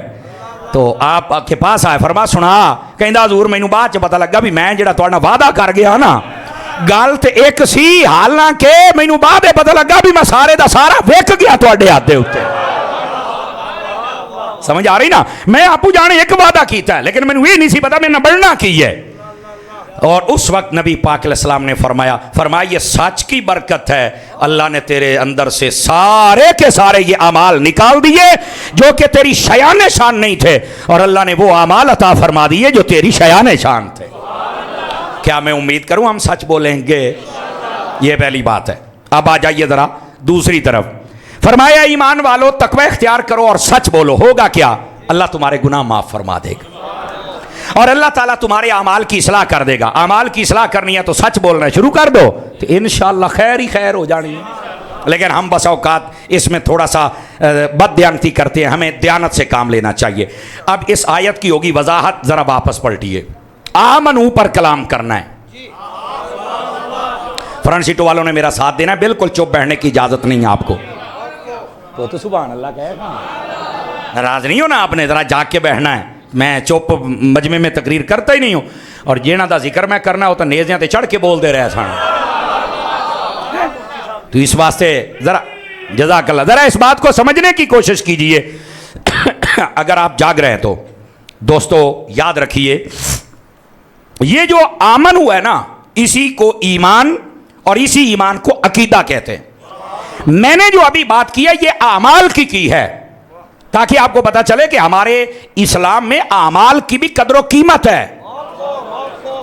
تو آپ کے پاس آئے, فرما سنا کہندا حضور مینوں بعد چ پتہ لگا بھی میں جڑا تہاڈے نال وعدہ کر گیا نا گل تے ایک سی, حالانکہ مینوں بعد پتہ لگا بھی میں سارے دا سارا وک گیا تہاڈے ہاتھ دے اوتے. سمجھ آ رہی نا, میں آپو جانے ایک وعدہ کیتا ہے لیکن مینوں یہ نہیں سی پتا میں نے بڑھنا کی ہے. اور اس وقت نبی پاک علیہ السلام نے فرمایا یہ سچ کی برکت ہے, اللہ نے تیرے اندر سے سارے کے سارے یہ اعمال نکال دیے جو کہ تیری شیان شان نہیں تھے, اور اللہ نے وہ اعمال عطا فرما دیے جو تیری شیان شان تھے. کیا میں امید کروں ہم سچ بولیں گے؟ یہ پہلی بات ہے. اب آ جائیے ذرا دوسری طرف. فرمایا ایمان والو تقوی اختیار کرو اور سچ بولو. ہوگا کیا؟ اللہ تمہارے گناہ معاف فرما دے گا اور اللہ تعالیٰ تمہارے اعمال کی اصلاح کر دے گا. اعمال کی اصلاح کرنی ہے تو سچ بولنا شروع کر دو تو انشاءاللہ خیر ہی خیر ہو جانی ہے. لیکن ہم بس اوقات اس میں تھوڑا سا بد دیانتی کرتے ہیں, ہمیں دیانت سے کام لینا چاہیے. اب اس آیت کی ہوگی وضاحت, ذرا واپس پلٹیے. آمنو پر کلام کرنا ہے. فرنٹ سیٹوں والوں نے میرا ساتھ دینا ہے, بالکل چپ بیٹھنے کی اجازت نہیں ہے آپ کو. تو سبحان اللہ کہے گا, ناراض نہیں ہونا آپ نے, ذرا جاگ کے بیٹھنا ہے. میں چپ مجمع میں تقریر کرتا ہی نہیں ہوں, اور جینا دا ذکر میں کرنا ہو تو نیزیاں تے چڑھ کے بول دے رہے سن. تو اس واسطے ذرا جزاک اللہ, ذرا اس بات کو سمجھنے کی کوشش کیجئے. اگر آپ جاگ رہے ہیں تو دوستو یاد رکھیے یہ جو آمن ہوا ہے نا, اسی کو ایمان اور اسی ایمان کو عقیدہ کہتے ہیں. میں نے جو ابھی بات کی ہے یہ اعمال کی ہے تاکہ آپ کو پتا چلے کہ ہمارے اسلام میں اعمال کی بھی قدر و قیمت ہے.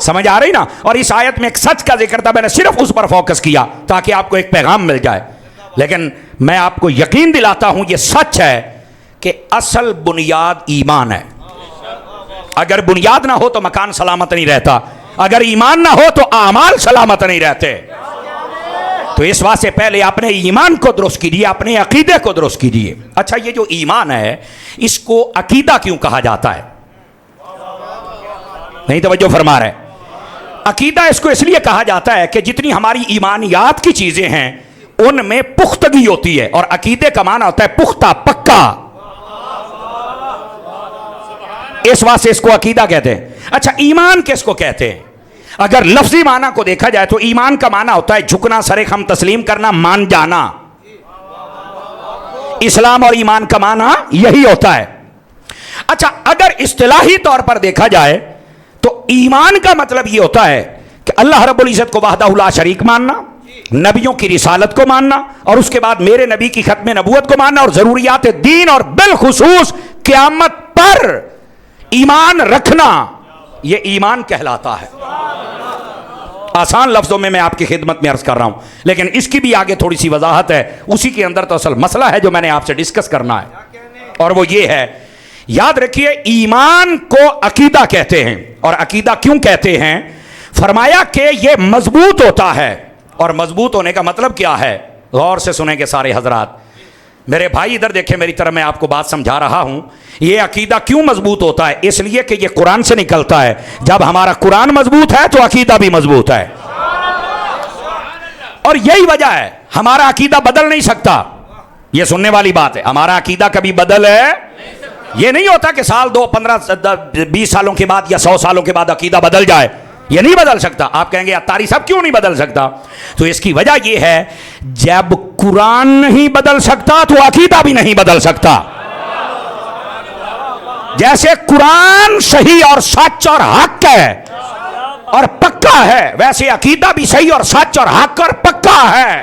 سمجھ آ رہی نا. اور اس آیت میں ایک سچ کا ذکر تھا, میں نے صرف اس پر فوکس کیا تاکہ آپ کو ایک پیغام مل جائے. لیکن میں آپ کو یقین دلاتا ہوں یہ سچ ہے کہ اصل بنیاد ایمان ہے. اگر بنیاد نہ ہو تو مکان سلامت نہیں رہتا, اگر ایمان نہ ہو تو اعمال سلامت نہیں رہتے. تو اس واسطے پہلے اپنے ایمان کو درست کیجیے, اپنے عقیدے کو درست کیجیے. اچھا یہ جو ایمان ہے اس کو عقیدہ کیوں کہا جاتا ہے؟ نہیں توجہ فرما رہے. عقیدہ اس کو اس لیے کہا جاتا ہے کہ جتنی ہماری ایمانیات کی چیزیں ہیں ان میں پختگی ہوتی ہے, اور عقیدے کا معنی ہوتا ہے پختہ, پکا. اس واسطے اس کو عقیدہ کہتے ہیں. اچھا ایمان کس کو کہتے ہیں؟ اگر لفظی معنی کو دیکھا جائے تو ایمان کا معنی ہوتا ہے جھکنا, سر خم تسلیم کرنا, مان جانا. اسلام اور ایمان کا معنی یہی ہوتا ہے. اچھا اگر اصطلاحی طور پر دیکھا جائے تو ایمان کا مطلب یہ ہوتا ہے کہ اللہ رب العزت کو وحدہ لا شریک ماننا, نبیوں کی رسالت کو ماننا, اور اس کے بعد میرے نبی کی ختم نبوت کو ماننا, اور ضروریات دین اور بالخصوص قیامت پر ایمان رکھنا. یہ ایمان کہلاتا ہے. آسان لفظوں میں آپ کی خدمت میں عرض کر رہا ہوں, لیکن اس کی بھی آگے تھوڑی سی وضاحت ہے. اسی کے اندر تو اصل مسئلہ ہے جو میں نے آپ سے ڈسکس کرنا ہے, اور وہ یہ ہے, یاد رکھیے ایمان کو عقیدہ کہتے ہیں. اور عقیدہ کیوں کہتے ہیں؟ فرمایا کہ یہ مضبوط ہوتا ہے. اور مضبوط ہونے کا مطلب کیا ہے؟ غور سے سنیں گے سارے حضرات. میرے بھائی ادھر دیکھیں میری طرف, میں آپ کو بات سمجھا رہا ہوں. یہ عقیدہ کیوں مضبوط ہوتا ہے؟ اس لیے کہ یہ قرآن سے نکلتا ہے. جب ہمارا قرآن مضبوط ہے تو عقیدہ بھی مضبوط ہے, اور یہی وجہ ہے ہمارا عقیدہ بدل نہیں سکتا. یہ سننے والی بات ہے, ہمارا عقیدہ کبھی بدل ہے. یہ نہیں ہوتا کہ سال 2, 15, 20 سالوں کے بعد یا 100 سالوں کے بعد عقیدہ بدل جائے. یہ نہیں بدل سکتا. آپ کہیں گے اتاری صاحب کیوں نہیں بدل سکتا؟ تو اس کی وجہ یہ ہے جب قرآن نہیں بدل سکتا تو عقیدہ بھی نہیں بدل سکتا. جیسے قرآن صحیح اور سچ اور حق ہے اور پکا ہے, ویسے عقیدہ بھی صحیح اور سچ اور حق اور پکا ہے.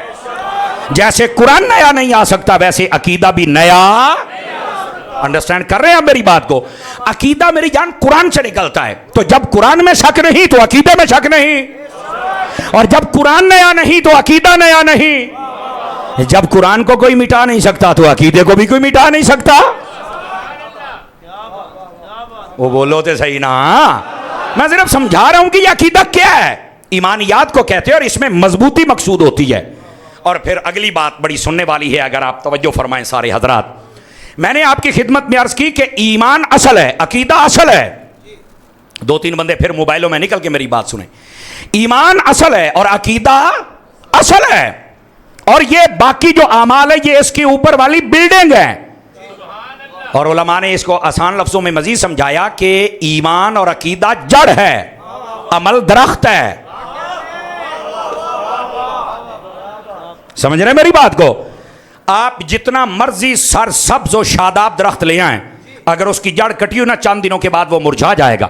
جیسے قرآن نیا نہیں آ سکتا ویسے عقیدہ بھی نیا. انڈرسٹینڈ کر رہے ہیں آپ میری بات کو؟ عقیدہ میری جان قرآن سے نکلتا ہے, تو جب قرآن میں شک نہیں تو عقیدے میں شک نہیں, اور جب قرآن نیا نہیں تو عقیدہ نیا نہیں. جب قرآن کو کوئی مٹا نہیں سکتا تو عقیدے کو بھی کوئی مٹا نہیں سکتا. وہ بولو تو صحیح نا. میں صرف سمجھا رہا ہوں کہ یہ عقیدہ کیا ہے. ایمانیات کو کہتے ہیں اور اس میں مضبوطی مقصود ہوتی ہے. اور پھر اگلی بات بڑی سننے والی ہے, اگر آپ توجہ فرمائیں سارے حضرات. میں نے آپ کی خدمت میں عرض کی کہ ایمان اصل ہے, عقیدہ اصل ہے. دو تین بندے پھر موبائلوں میں نکل کے میری بات سنیں. ایمان اصل ہے اور عقیدہ اصل ہے, اور یہ باقی جو اعمال ہے یہ اس کے اوپر والی بلڈنگ ہے. اور علماء نے اس کو آسان لفظوں میں مزید سمجھایا کہ ایمان اور عقیدہ جڑ ہے, عمل درخت ہے. سمجھ رہے ہیں میری بات کو؟ آپ جتنا مرضی سر سبز و شاداب درخت لے آئیں, اگر اس کی جڑ کٹی ہو نا, چند دنوں کے بعد وہ مرجھا جائے گا.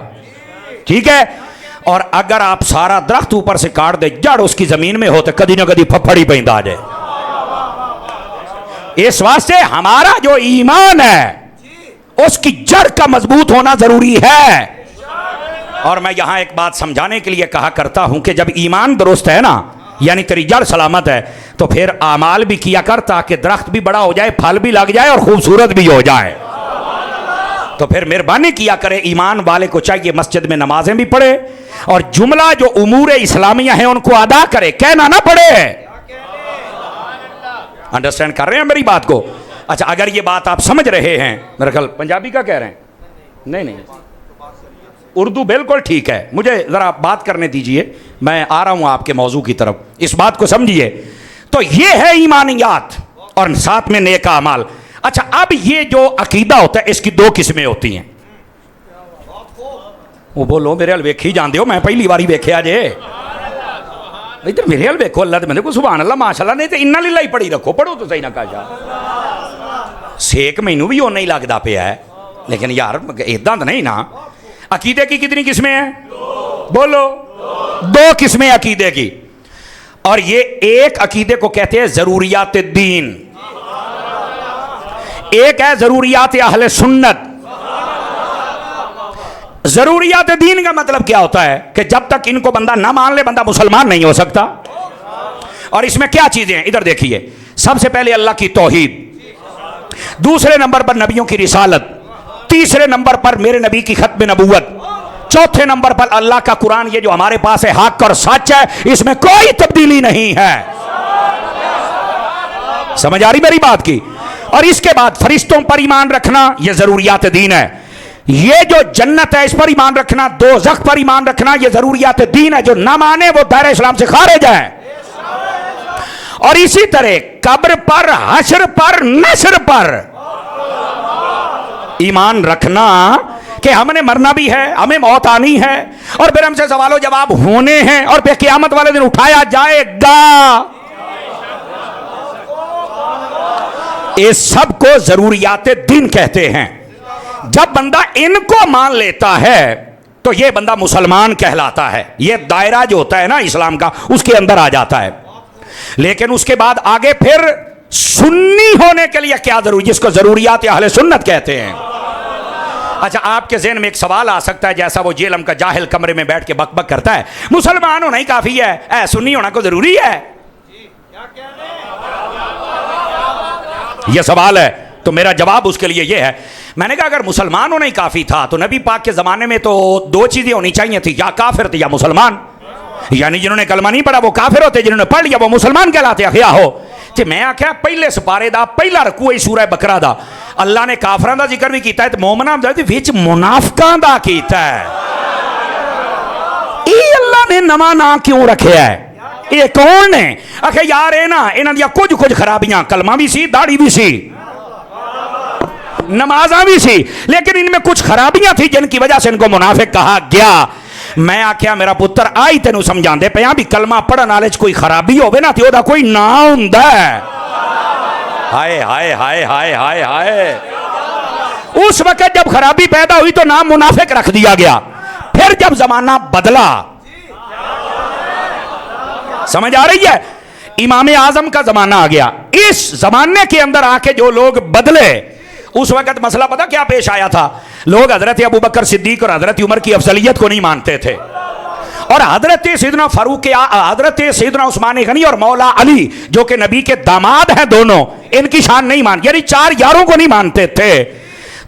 ٹھیک ہے؟ اور اگر آپ سارا درخت اوپر سے کاٹ دے, جڑ اس کی زمین میں ہو تو کدی نہ کدی پھپھڑی پہندا آ جائے. اس واسطے ہمارا جو ایمان ہے اس کی جڑ کا مضبوط ہونا ضروری ہے. اور میں یہاں ایک بات سمجھانے کے لیے کہا کرتا ہوں کہ جب ایمان درست ہے نا, یعنی تیری جڑ سلامت ہے, تو پھر اعمال بھی کیا کر تاکہ درخت بھی بڑا ہو جائے, پھل بھی لگ جائے اور خوبصورت بھی ہو جائے. تو پھر مہربانی کیا کرے, ایمان والے کو چاہیے مسجد میں نمازیں بھی پڑھے اور جملہ جو امور اسلامیہ ہیں ان کو ادا کرے, کہنا نہ پڑے. انڈرسٹینڈ کر رہے ہیں میری بات کو؟ اچھا, اگر یہ بات آپ سمجھ رہے ہیں, میرا خیال پنجابی کا کہہ رہے ہیں, نہیں اردو بالکل ٹھیک ہے. مجھے ذرا بات کرنے دیجئے, میں آ رہا ہوں آپ کے موضوع کی طرف. اس بات کو سمجھیے. تو یہ ہے ایمانیات اور ساتھ میں نیک اعمال. اچھا, اب یہ جو عقیدہ ہوتا ہے اس کی دو قسمیں ہوتی ہیں. وہ بولو میرے حال ویکھی جاندے ہو, میں پہلی باری ویکھیا جے. ادھر میرے حال ویکھو, اللہ میں کو سبحان اللہ ماشاءاللہ, نہیں تو انا للہ ہی پڑھی رکھو, پڑھو تو صحیح نہ کہا. سیک مینوں بھی اُنّا ہی لگدا پیا ہے, لیکن یار اداں تو نہیں نا. عقیدے کی کتنی قسمیں ہیں؟ بولو. دو قسمیں عقیدے کی. اور یہ ایک عقیدے کو کہتے ہیں ضروریات دین, ایک ہے ضروریات اہل سنت. ضروریات دین کا مطلب کیا ہوتا ہے کہ جب تک ان کو بندہ نہ مان لے بندہ مسلمان نہیں ہو سکتا. اور اس میں کیا چیزیں ہیں ادھر دیکھیے. سب سے پہلے اللہ کی توحید, دوسرے نمبر پر نبیوں کی رسالت, تیسرے نمبر پر میرے نبی کی ختم نبوت, چوتھے نمبر پر اللہ کا قرآن, یہ جو ہمارے پاس ہے حق اور سچ ہے, اس میں کوئی تبدیلی نہیں ہے. سمجھ آ رہی میری بات کی؟ اور اس کے بعد فرشتوں پر ایمان رکھنا, یہ ضروریات دین ہے. یہ جو جنت ہے اس پر ایمان رکھنا, دوزخ پر ایمان رکھنا, یہ ضروریات دین ہے. جو نہ مانے وہ دائرہ اسلام سے خارج ہے. اور اسی طرح قبر پر, حشر پر, نشر پر ایمان رکھنا کہ ہم نے مرنا بھی ہے, ہمیں موت آنی ہے, اور پھر ہم سے سوال و جواب ہونے ہیں, اور پھر قیامت والے دن اٹھایا جائے گا. اس سب کو ضروریات دین کہتے ہیں. جب بندہ ان کو مان لیتا ہے تو یہ بندہ مسلمان کہلاتا ہے. یہ دائرہ جو ہوتا ہے نا اسلام کا, اس کے اندر آ جاتا ہے. لیکن اس کے بعد آگے پھر سنی ہونے کے لیے کیا ضروری, جس کو ضروریات اہل سنت کہتے ہیں. اچھا, آپ کے ذہن میں ایک سوال آ سکتا ہے, جیسا وہ جیلم کا جاہل کمرے میں بیٹھ کے بک بک کرتا ہے, مسلمان ہونا ہی کافی ہے, سنی ہونا کو ضروری ہے. یہ سوال ہے. تو میرا جواب اس کے لیے یہ ہے, میں نے کہا اگر مسلمان ہونا ہی کافی تھا تو نبی پاک کے زمانے میں تو دو چیزیں ہونی چاہیے تھی, یا کافر تھے یا مسلمان. یعنی جنہوں نے کلمہ نہیں پڑھا وہ کافر ہوتے, جنہوں نے پڑھ لیا وہ مسلمان کہلاتے. کیا ہو کہ میں آخیا پہلے سپارے دا پہلا رکوع ہی سورہ بقرہ دا اللہ نے کافراں دا ذکر بھی کیتا ہے, تے مومناں دا وچ منافقاں دا کیتا ہے. یہ اللہ نے نواں نام کیوں رکھیا ہے؟ یہ کون نے آخیا یار اے نا انہاں دی کچھ خرابیاں, کلمہ بھی سی, داڑھی بھی سی, نمازاں بھی سی, لیکن ان میں کچھ خرابیاں تھی جن کی وجہ سے ان کو منافق کہا گیا. میں آکھیا میرا پتر آئی تینوں سمجھان دے پیاں بھی کلمہ پڑھن والے کوئی خرابی ہوے نا تے او دا کوئی نام ہوندا ہے. ہائے ہائے ہائے ہائے ہائے ہائے. اس وقت جب خرابی پیدا ہوئی تو نام منافق رکھ دیا گیا. پھر جب زمانہ بدلا, سمجھ آ رہی ہے, امام اعظم کا زمانہ آ گیا. اس زمانے کے اندر آ کے جو لوگ بدلے, اس وقت مسئلہ پتا کیا پیش آیا تھا؟ لوگ حضرت ابو بکر صدیق اور حضرت عمر کی افضلیت کو نہیں مانتے تھے, اور حضرت سیدنا فاروق, حضرت سیدنا عثمان غنی اور مولا علی جو کہ نبی کے داماد ہیں دونوں, ان کی شان نہیں مان, یعنی چار یاروں کو نہیں مانتے تھے.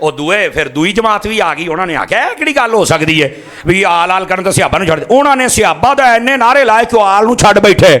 ਉਹ ਦੂਏ ਫਿਰ ਦੂਈ ਜਮਾਤ ਵੀ ਆ ਗਈ। ਉਹਨਾਂ ਨੇ ਆਖਿਆ ਕਿਹੜੀ ਗੱਲ ਹੋ ਸਕਦੀ ਹੈ ਵੀ ਆਲ ਆਲ ਕਰਨ ਤੋਂ ਸਹਾਬਾ ਨੂੰ ਛੱਡ ਦੇ। ਉਹਨਾਂ ਨੇ ਸਹਾਬਾ ਦਾ ਇੰਨੇ ਨਾਰੇ ਲਾਏ ਕਿ ਉਹ ਆਲ ਨੂੰ ਛੱਡ ਬੈਠੇ।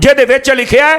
ਜਿਹਦੇ ਵਿੱਚ ਲਿਖਿਆ ਹੈ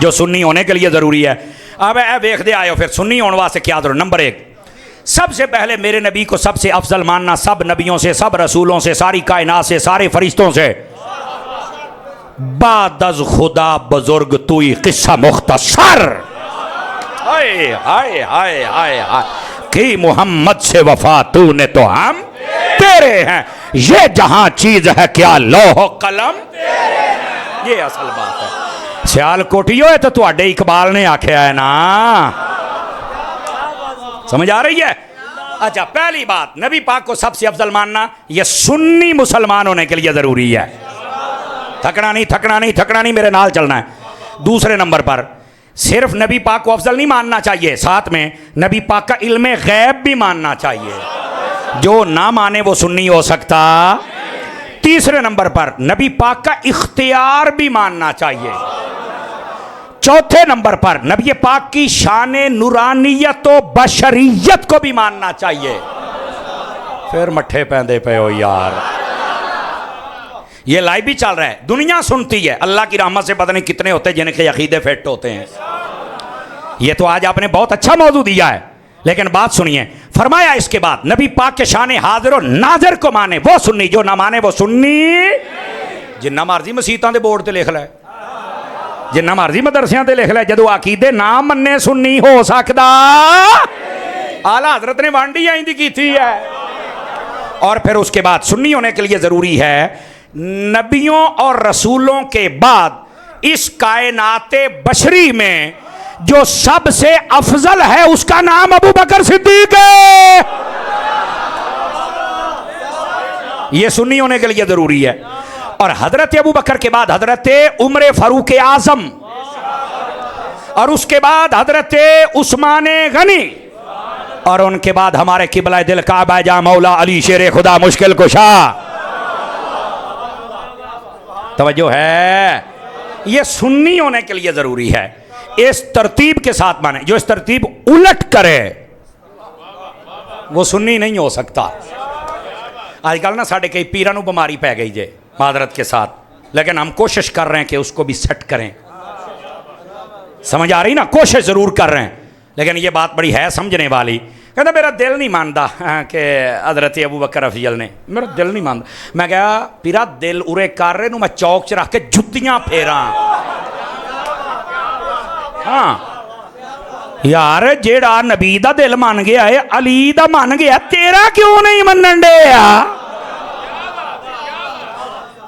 جو سنی ہونے کے لیے ضروری ہے. اب اے دیکھ دے آئے ہو پھر سنی ہونے واسطے کیا ضرور. نمبر 1 سب سے پہلے میرے نبی کو سب سے افضل ماننا, سب نبیوں سے, سب رسولوں سے, ساری کائنات سے, سارے فرشتوں سے. بعد از خدا بزرگ توئی قصہ مختصر. ہائے ہائے ہائے ہائے ہائے کہ محمد سے وفا تو نے تو ہم تیرے ہیں, یہ جہاں چیز ہے کیا لوح و قلم. یہ اصل بات ہے. سیال کوٹیو ہے تو اڈے اقبال نے آکھیا ہے نا, سمجھ آ رہی ہے. اچھا پہلی بات نبی پاک کو سب سے افضل ماننا یہ سنی مسلمان ہونے کے لیے ضروری ہے. تھکنا نہیں تھکنا نہیں تھکنا نہیں, میرے نال چلنا ہے. دوسرے نمبر پر صرف نبی پاک کو افضل نہیں ماننا چاہیے, ساتھ میں نبی پاک کا علم غیب بھی ماننا چاہیے. جو نہ مانے وہ سنی ہو سکتا. تیسرے نمبر پر نبی پاک کا اختیار بھی ماننا چاہیے. چوتھے نمبر پر نبی پاک کی شان نورانیت و بشریت کو بھی ماننا چاہیے. پھر مٹھے پہندے پہ ہو یار, یہ لائیو بھی چل رہا ہے, دنیا سنتی ہے. اللہ کی رحمت سے پتہ نہیں کتنے ہوتے ہیں جن کے عقیدے فٹ ہوتے ہیں. یہ تو آج آپ نے بہت اچھا موضوع دیا ہے, لیکن بات سنیے. فرمایا اس کے بعد نبی پاک کے شان حاضر و ناظر کو مانے وہ سنی, جو نہ مانے وہ سنی. جنہ مرضی مسیتاں دے بورڈ تے لکھ لے, جنہ مرضی مدرسیاں تے لکھ لے, جدو عقیدے نہ مننے سنی ہو سکدا. اعلیٰ حضرت نے وانڈی آئیں دی کی تھی ہے. اور پھر اس کے بعد سنی ہونے کے لیے ضروری ہے نبیوں اور رسولوں کے بعد اس کائنات بشری میں جو سب سے افضل ہے اس کا نام ابو بکر صدیق ہے. یہ سنی ہونے کے لیے ضروری ہے. اور حضرت ابو بکر کے بعد حضرت عمر فاروق اعظم, اور اس کے بعد حضرت عثمان غنی, اور ان کے بعد ہمارے قبلہ دل کعبہ جاں مولا علی شیر خدا مشکل کشا. توجہ ہے, یہ سنی ہونے کے لیے ضروری ہے. اس ترتیب کے ساتھ مانے, جو اس ترتیب الٹ کرے وہ سنی نہیں ہو سکتا. آج کل نا ساڑھے کئی پیرانوں بیماری پہ گئی جے معذرت کے ساتھ, لیکن ہم کوشش کر رہے ہیں کہ اس کو بھی سیٹ کریں. سمجھ آ رہی نا, کوشش ضرور کر رہے ہیں, لیکن یہ بات بڑی ہے سمجھنے والی. کہتا میرا دل نہیں مانتا کہ حضرت ابو بکر افضل نے, میرا دل نہیں مانتا. میں کہا پیرا دل ارے کر رہے نو میں چوک چ رکھ کے جتیاں پھیراں. ہاں یار جیڑا نبی دا دل مان گیا ہے, علی دا مان گیا, تیرا کیوں نہیں منن ڈیا.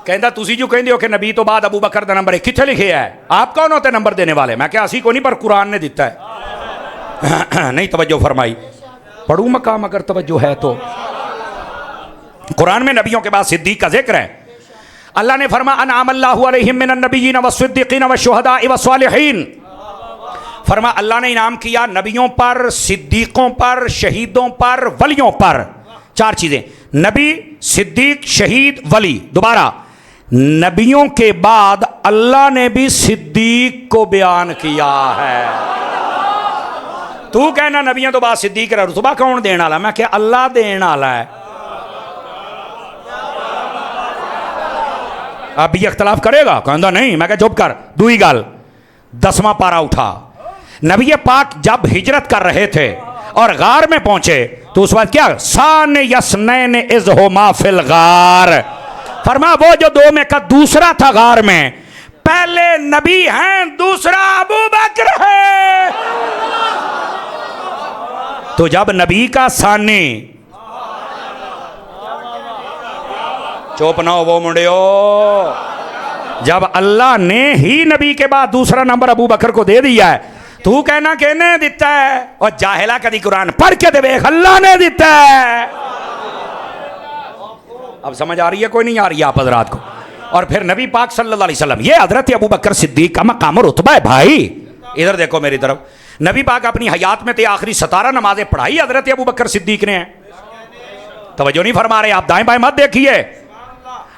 کہندا تسی جو کہندے ہو کہ نبی تو بعد ابو بکر دا نمبر ہے, کتھے لکھے ہے, آپ کون ہوتے نمبر دینے والے. میں کہا اسی کو نہیں, پر قرآن نے دیتا ہے. نہیں توجہ فرمائی, پڑھوں مقام اگر توجہ ہے تو. قرآن میں نبیوں کے بعد صدیق کا ذکر ہے. اللہ نے فرمایا انعم اللہ علیہم من النبیین والصدیقین والشہداء والصالحین. فرمایا اللہ نے انعام کیا نبیوں پر, صدیقوں پر, شہیدوں پر, ولیوں پر. 4 چیزیں, نبی, صدیق, شہید, ولی. دوبارہ نبیوں کے بعد اللہ نے بھی صدیق کو بیان کیا ہے. تو کہنا نبیوں تو بعد صدیق رہا, رتبہ کون دین والا. میں کہ اللہ دین والا ہے. اب بھی اختلاف کرے گا, کہندا نہیں. میں کہ چپ کر. دوئی گل 10واں پارا اٹھا. نبی پاک جب ہجرت کر رہے تھے اور غار میں پہنچے تو اس وقت کیا سان یسنین اذ ہما فی الغار. فرما وہ جو 2 میں کا دوسرا تھا غار میں, پہلے نبی ہیں, دوسرا ابو بکر ہے. تو جب نبی کا ثانی, چوپ نہ ہو وہ منڈیو, جب اللہ نے ہی نبی کے بعد دوسرا نمبر ابو بکر کو دے دیا ہے, تو کہنا کہنے دیتا ہے. اور جاہلہ کدی قرآن پڑھ کے دے بیخ, اللہ نے دیتا ہے. اب سمجھ آ رہی ہے کوئی نہیں آ رہی ہے آپ حضرات کو. اور پھر نبی پاک صلی اللہ علیہ وسلم, یہ حضرت ابو بکر صدیق کا مقام و رتبہ ہے بھائی. ادھر دیکھو میری طرف, نبی پاک اپنی حیات میں تے آخری 17 نمازیں پڑھائی حضرت ابو بکر صدیق نے. توجہ نہیں فرما رہے آپ, دائیں بائیں مت دیکھیے,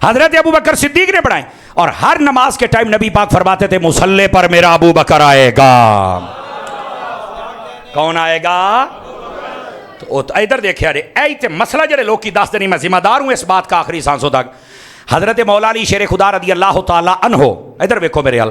حضرت ابو بکر صدیق نے پڑھائیں. اور ہر نماز کے ٹائم نبی پاک فرماتے تھے مصلی پر میرا ابو بکر آئے گا. کون آئے گا؟ تو ادھر دیکھے ارے مسئلہ جڑے لوگ کی دس دنی, میں ذمہ دار ہوں اس بات کا آخری سانسوں تک. حضرت مولا علی شیر خدا رضی اللہ تعالی عنہ, ادھر دیکھو میرے حال,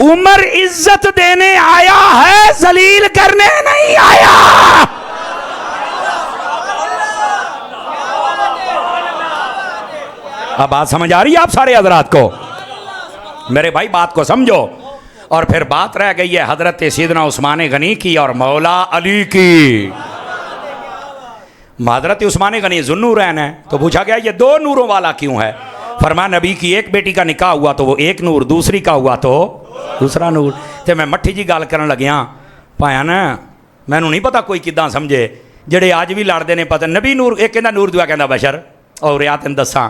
عمر عزت دینے آیا ہے، ذلیل کرنے نہیں آیا. اب بات سمجھ آ رہی ہے آپ سارے حضرات کو؟ میرے بھائی بات کو سمجھو. اور پھر بات رہ گئی ہے حضرت سیدنا عثمان غنی کی اور مولا علی کی. حضرت عثمان غنی ذو النورین ہے، تو پوچھا گیا یہ دو نوروں والا کیوں ہے؟ فرمایا نبی کی ایک بیٹی کا نکاح ہوا تو وہ ایک نور، دوسری کا ہوا تو دوسرا نور. تے میں مٹھی جی گال کرن لگیا پایا نا، مینوں نہیں پتا کوئی کداں سمجھے جڑے آج بھی لڑتے نے پتہ نبی نور، ایک کہندا نور، دوا کہندا بشر. اور یا تین دساں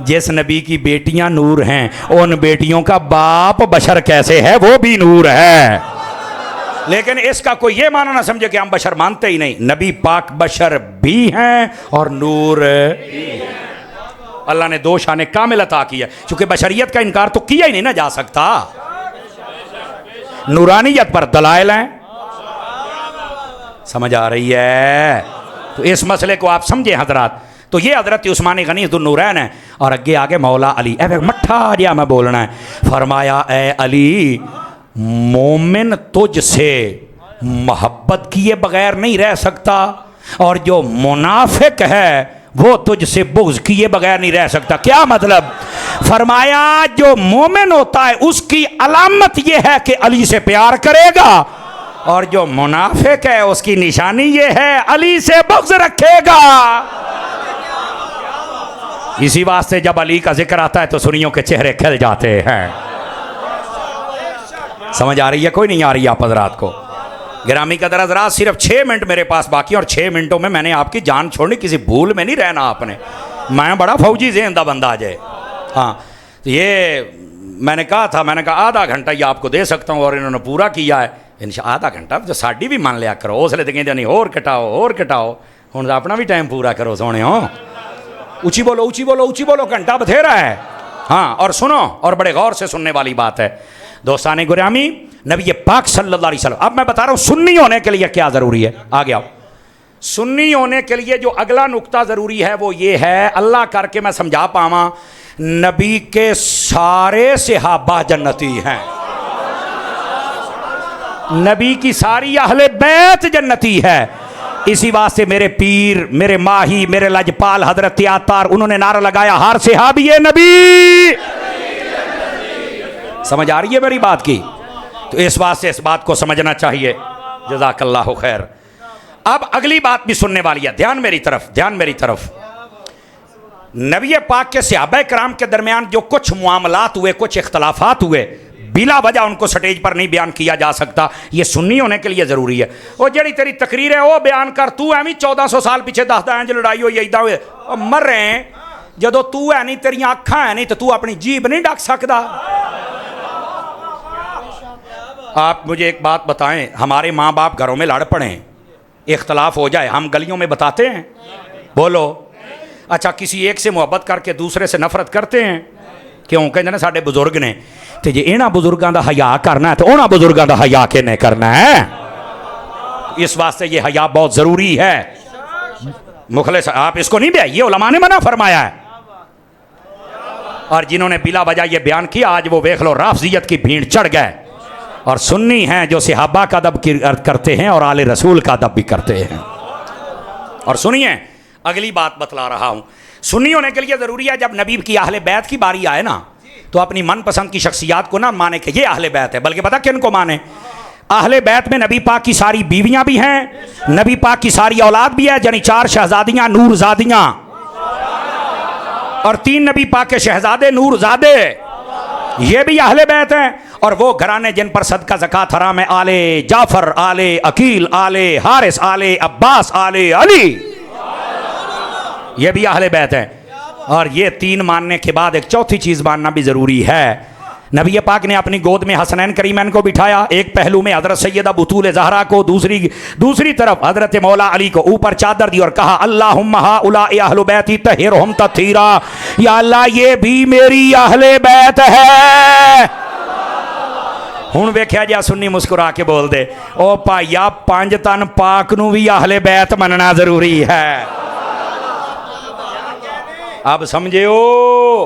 جس نبی کی بیٹیاں نور ہیں ان بیٹیوں کا باپ بشر کیسے ہے؟ وہ بھی نور ہے. لیکن اس کا کوئی یہ معنی نہ سمجھے کہ ہم بشر مانتے ہی نہیں. نبی پاک بشر بھی ہیں اور نور بھی ہیں. اللہ نے دو شان کامل عطا کیا، چونکہ بشریت کا انکار تو کیا ہی نہیں نہ جا سکتا. نورانیت پر دلائل ہیں. سمجھ آ رہی ہے؟ تو اس مسئلے کو آپ سمجھیں حضرات. تو یہ حضرت عثمان غنی ذو النورین ہے. اور اگے آگے مولا علی. اے مٹھا جا میں بولنا ہے. فرمایا اے علی، مومن تجھ سے محبت کیے بغیر نہیں رہ سکتا، اور جو منافق ہے وہ تجھ سے بغض کیے بغیر نہیں رہ سکتا. کیا مطلب؟ فرمایا جو مومن ہوتا ہے اس کی علامت یہ ہے کہ علی سے پیار کرے گا، اور جو منافق ہے اس کی نشانی یہ ہے علی سے بغض رکھے گا. اسی واسطے جب علی کا ذکر آتا ہے تو سنیوں کے چہرے کھل جاتے ہیں. سمجھ آ رہی ہے؟ کوئی نہیں آ رہی ہے آپ حضرات کو؟ گرامی قدر حضرات، صرف 6 منٹ میرے پاس باقی، اور 6 منٹوں میں نے آپ کی جان چھوڑنی. کسی بھول میں نہیں رہنا آپ نے. میں بڑا فوجی ذہن دا بندہ جائے. ہاں یہ میں نے کہا تھا، میں نے کہا آدھا گھنٹہ یہ آپ کو دے سکتا ہوں، اور انہوں نے پورا کیا ہے. آدھا گھنٹہ تو ساڑی بھی مان لیا کرو. اس لیے کہیں نہیں اور کٹاؤ اور کٹاؤ. ہوں اپنا بھی ٹائم پورا کرو سونے ہو. اونچی بولو اونچی بولو اونچی بولو، گھنٹہ بتھیرا ہے. ہاں اور سنو، اور بڑے غور سے سننے والی بات ہے. دوستان گرامی، نبی پاک صلی اللہ علیہ وسلم، اب میں بتا رہا ہوں سنی ہونے کے لیے کیا ضروری ہے. آگے آؤ. سنی ہونے کے لیے جو اگلا نقطہ ضروری ہے وہ یہ ہے، اللہ کر کے میں سمجھا پاواں، نبی کے سارے صحابہ جنتی ہیں. نبی کی ساری اہل بیت جنتی ہے. اسی واسطے میرے پیر، میرے ماہی، میرے لجپال حضرت عطار، انہوں نے نعرہ لگایا ہر صحابی نبی. سمجھ آ رہی ہے میری بات کی؟ تو اس واسطے اس بات کو سمجھنا چاہیے. جزاک اللہ خیر. اب اگلی بات بھی سننے والی ہے. دھیان میری طرف، دھیان میری طرف. نبی پاک کے صحابہ کرام کے درمیان جو کچھ معاملات ہوئے، کچھ اختلافات ہوئے، بلا وجہ ان کو سٹیج پر نہیں بیان کیا جا سکتا. یہ سنی ہونے کے لیے ضروری ہے. وہ جڑی تیری تقریر ہے وہ بیان کر. تو ایویں 1400 سال پیچھے دسدا ہے جو لڑائی ہوئی ایدا ہوئے مر رہے ہیں. جدو تو ہے نہیں، تیریاں اکھاں ہے نہیں، تو اپنی جیب نہیں ڈک سکتا. آپ مجھے ایک بات بتائیں، ہمارے ماں باپ گھروں میں لڑ پڑیں، اختلاف ہو جائے، ہم گلیوں میں بتاتے ہیں؟ بولو. اچھا کسی ایک سے محبت کر کے دوسرے سے نفرت کرتے ہیں؟ کیوں؟ کہتے ہیں ساڈے بزرگ نے. تو جی انہاں بزرگاں دا حیا کرنا ہے تو انہاں بزرگاں دا حیا کینے کرنا ہے؟ اس واسطے یہ حیا بہت ضروری ہے. مخلص آپ اس کو نہیں بیائیے، علماء نے منع فرمایا ہے. اور جنہوں نے بلا وجہ یہ بیان کیا آج وہ دیکھ لو رافضیت کی بھیڑ چڑھ گئے. اور سنی ہیں جو صحابہ کا ادب کرتے ہیں اور آل رسول کا ادب بھی کرتے ہیں. اور سنیے اگلی بات بتلا رہا ہوں. سنی ہونے کے لیے ضروری ہے جب نبی کی اہل بیت کی باری آئے نا تو اپنی من پسند کی شخصیات کو نہ مانے کہ یہ اہل بیت ہے، بلکہ پتہ کن کو مانے؟ اہل بیت میں نبی پاک کی ساری بیویاں بھی ہیں، نبی پاک کی ساری اولاد بھی ہے، یعنی 4 شہزادیاں نور زادیاں اور 3 نبی پاک کے شہزادے نور زادے، یہ بھی اہل بیت ہیں. اور وہ گھرانے جن پر صدقہ زکوٰۃ حرام ہے، آل جعفر، آل عقیل، آل حارث، آل عباس، آل علی، یہ بھی اہل بیت ہیں. اور یہ 3 ماننے کے بعد ایک چوتھی چیز ماننا بھی ضروری ہے. نبی پاک نے اپنی گود میں حسنین کریمین کو بٹھایا، ایک پہلو میں حضرت سیدہ بطول زہرا کو، دوسری طرف حضرت مولا علی کو، اوپر چادر دی اور کہا اللہم ہؤلاء اہل بیتی طہرہم تطہیرا، یا اللہ یہ بھی میری اہل بیت ہے. ہوں ویکھیا جا سنی مسکرا کے بول دے او پایا 5 تن پاک نو بھی اہل بیت مننا ضروری ہے. اب سمجھے ہو؟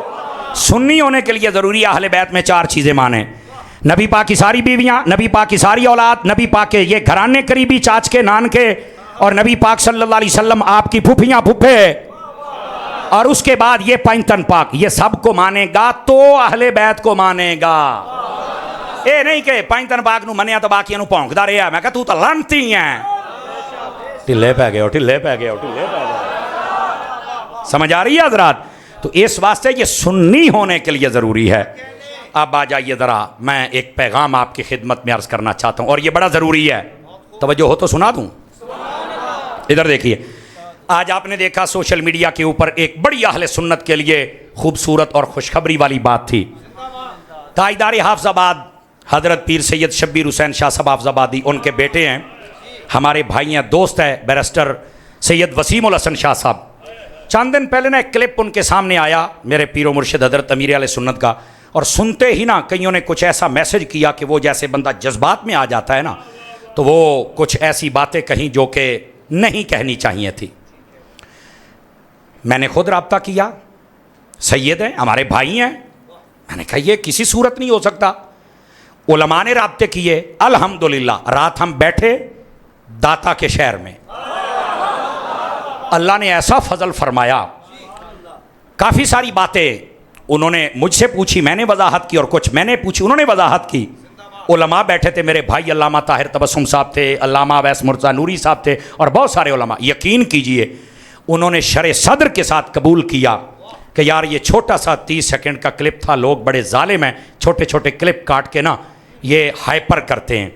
سنی ہونے کے لیے ضروری ہے اہل بیت میں 4 چیزیں مانیں. نبی پاک کی ساری بیویاں، نبی پاک کی ساری اولاد، نبی پاک کے یہ گھرانے قریبی چاچ کے نان کے، اور نبی پاک صلی اللہ علیہ وسلم آپ کی پھوپھیاں پھوپھے، اور اس کے بعد یہ پنجتن پاک، یہ سب کو مانے گا تو اہل بیت کو مانے گا۔ اے نہیں کہ پنجتن پاک نو منیا تو باقیاں نو پونکدا رہیا، میں کہا تو لانتی ہیں، ٹھلے پہ گئے ہو، ٹھلے پہ گئے ہو، ٹھلے پہ گئے ہو۔ سمجھ آ رہی ہے حضرات؟ تو اس واسطے یہ سنی ہونے کے لیے ضروری ہے۔ اب آ جائیے ذرا، میں ایک پیغام آپ کی خدمت میں عرض کرنا چاہتا ہوں، اور یہ بڑا ضروری ہے، توجہ ہو تو سنا دوں۔ ادھر دیکھیے، آج آپ نے دیکھا سوشل میڈیا کے اوپر ایک بڑی اہل سنت کے لیے خوبصورت اور خوشخبری والی بات تھی۔ تاجدار حافظ آباد حضرت پیر سید شبیر حسین شاہ صاحب حافظ آبادی، ان کے بیٹے ہیں، ہمارے بھائی ہیں، دوست ہیں، بیرسٹر سید وسیم الحسن شاہ صاحب۔ چند دن پہلے نا ایک کلپ ان کے سامنے آیا میرے پیر و مرشد حضرت امیر علیہ سنت کا، اور سنتے ہی نا کئیوں نے کچھ ایسا میسج کیا کہ وہ جیسے بندہ جذبات میں آ جاتا ہے نا، تو وہ کچھ ایسی باتیں کہیں جو کہ نہیں کہنی چاہیے تھی۔ میں نے خود رابطہ کیا، سید ہیں، ہمارے بھائی ہیں، میں نے کہا یہ کسی صورت نہیں ہو سکتا۔ علماء نے رابطے کیے، الحمدللہ رات ہم بیٹھے داتا کے شہر میں، اللہ نے ایسا فضل فرمایا، کافی ساری باتیں انہوں نے مجھ سے پوچھی، میں نے وضاحت کی، اور کچھ میں نے پوچھی، انہوں نے وضاحت کی۔ علماء بیٹھے تھے، میرے بھائی علامہ طاہر تبسم صاحب تھے، علامہ اویس مرزا نوری صاحب تھے، اور بہت سارے علماء۔ یقین کیجئے انہوں نے شرح صدر کے ساتھ قبول کیا کہ یار یہ چھوٹا سا 30 سیکنڈ کا کلپ تھا، لوگ بڑے ظالم ہیں، چھوٹے چھوٹے کلپ کاٹ کے نا یہ ہائپر کرتے ہیں۔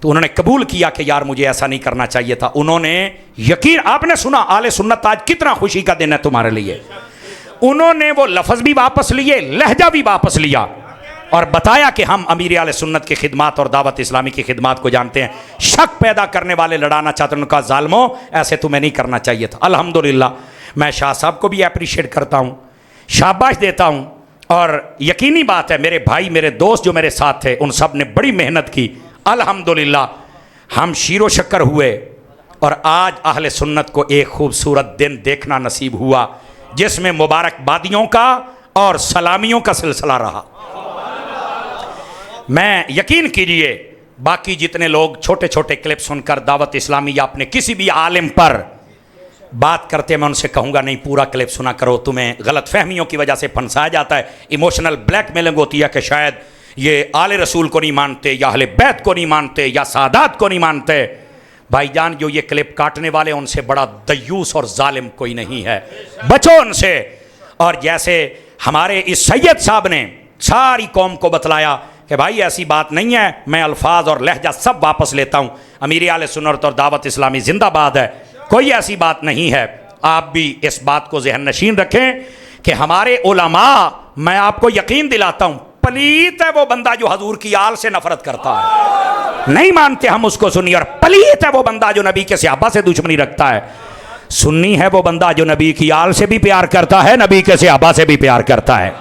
تو انہوں نے قبول کیا کہ یار مجھے ایسا نہیں کرنا چاہیے تھا۔ انہوں نے یقین، آپ نے سنا اہل سنت آج کتنا خوشی کا دن ہے تمہارے لیے، انہوں نے وہ لفظ بھی واپس لیے، لہجہ بھی واپس لیا، اور بتایا کہ ہم امیر اہل سنت کی خدمات اور دعوت اسلامی کی خدمات کو جانتے ہیں۔ شک پیدا کرنے والے لڑانا چاہتے ہیں، ان کا ظالموں ایسے تمہیں نہیں کرنا چاہیے تھا۔ الحمدللہ میں شاہ صاحب کو بھی اپریشیٹ کرتا ہوں، شاباش دیتا ہوں، اور یقینی بات ہے میرے بھائی، میرے دوست جو میرے ساتھ تھے، ان سب نے بڑی محنت کی۔ الحمدللہ ہم شیر و شکر ہوئے، اور آج اہل سنت کو ایک خوبصورت دن دیکھنا نصیب ہوا جس میں مبارکبادیوں کا اور سلامیوں کا سلسلہ رہا۔ میں یقین کیجئے باقی جتنے لوگ چھوٹے چھوٹے کلپ سن کر دعوت اسلامی یا اپنے کسی بھی عالم پر بات کرتے ہیں، میں ان سے کہوں گا نہیں پورا کلپ سنا کرو، تمہیں غلط فہمیوں کی وجہ سے پھنسایا جاتا ہے، ایموشنل بلیک میلنگ ہوتی ہے کہ شاید یہ آل رسول کو نہیں مانتے، یا اہل بیت کو نہیں مانتے، یا سادات کو نہیں مانتے۔ بھائی جان، جو یہ کلپ کاٹنے والے ان سے بڑا دیوس اور ظالم کوئی نہیں ہے، بچو ان سے۔ اور جیسے ہمارے اس سید صاحب نے ساری قوم کو بتلایا کہ بھائی ایسی بات نہیں ہے، میں الفاظ اور لہجہ سب واپس لیتا ہوں، امیر اہل سنت اور دعوت اسلامی زندہ باد ہے، کوئی ایسی بات نہیں ہے۔ آپ بھی اس بات کو ذہن نشین رکھیں کہ ہمارے علماء، میں آپ کو یقین دلاتا ہوں، پلیت ہے وہ بندہ جو حضور کی آل سے نفرت کرتا ہے، نہیں مانتے ہم اس کو سنی، اور پلیت ہے وہ بندہ جو نبی کے صحابہ سے دشمنی رکھتا ہے، سنی ہے وہ بندہ جو نبی کی آل سے بھی پیار کرتا ہے، نبی کے صحابہ سے بھی پیار کرتا ہے۔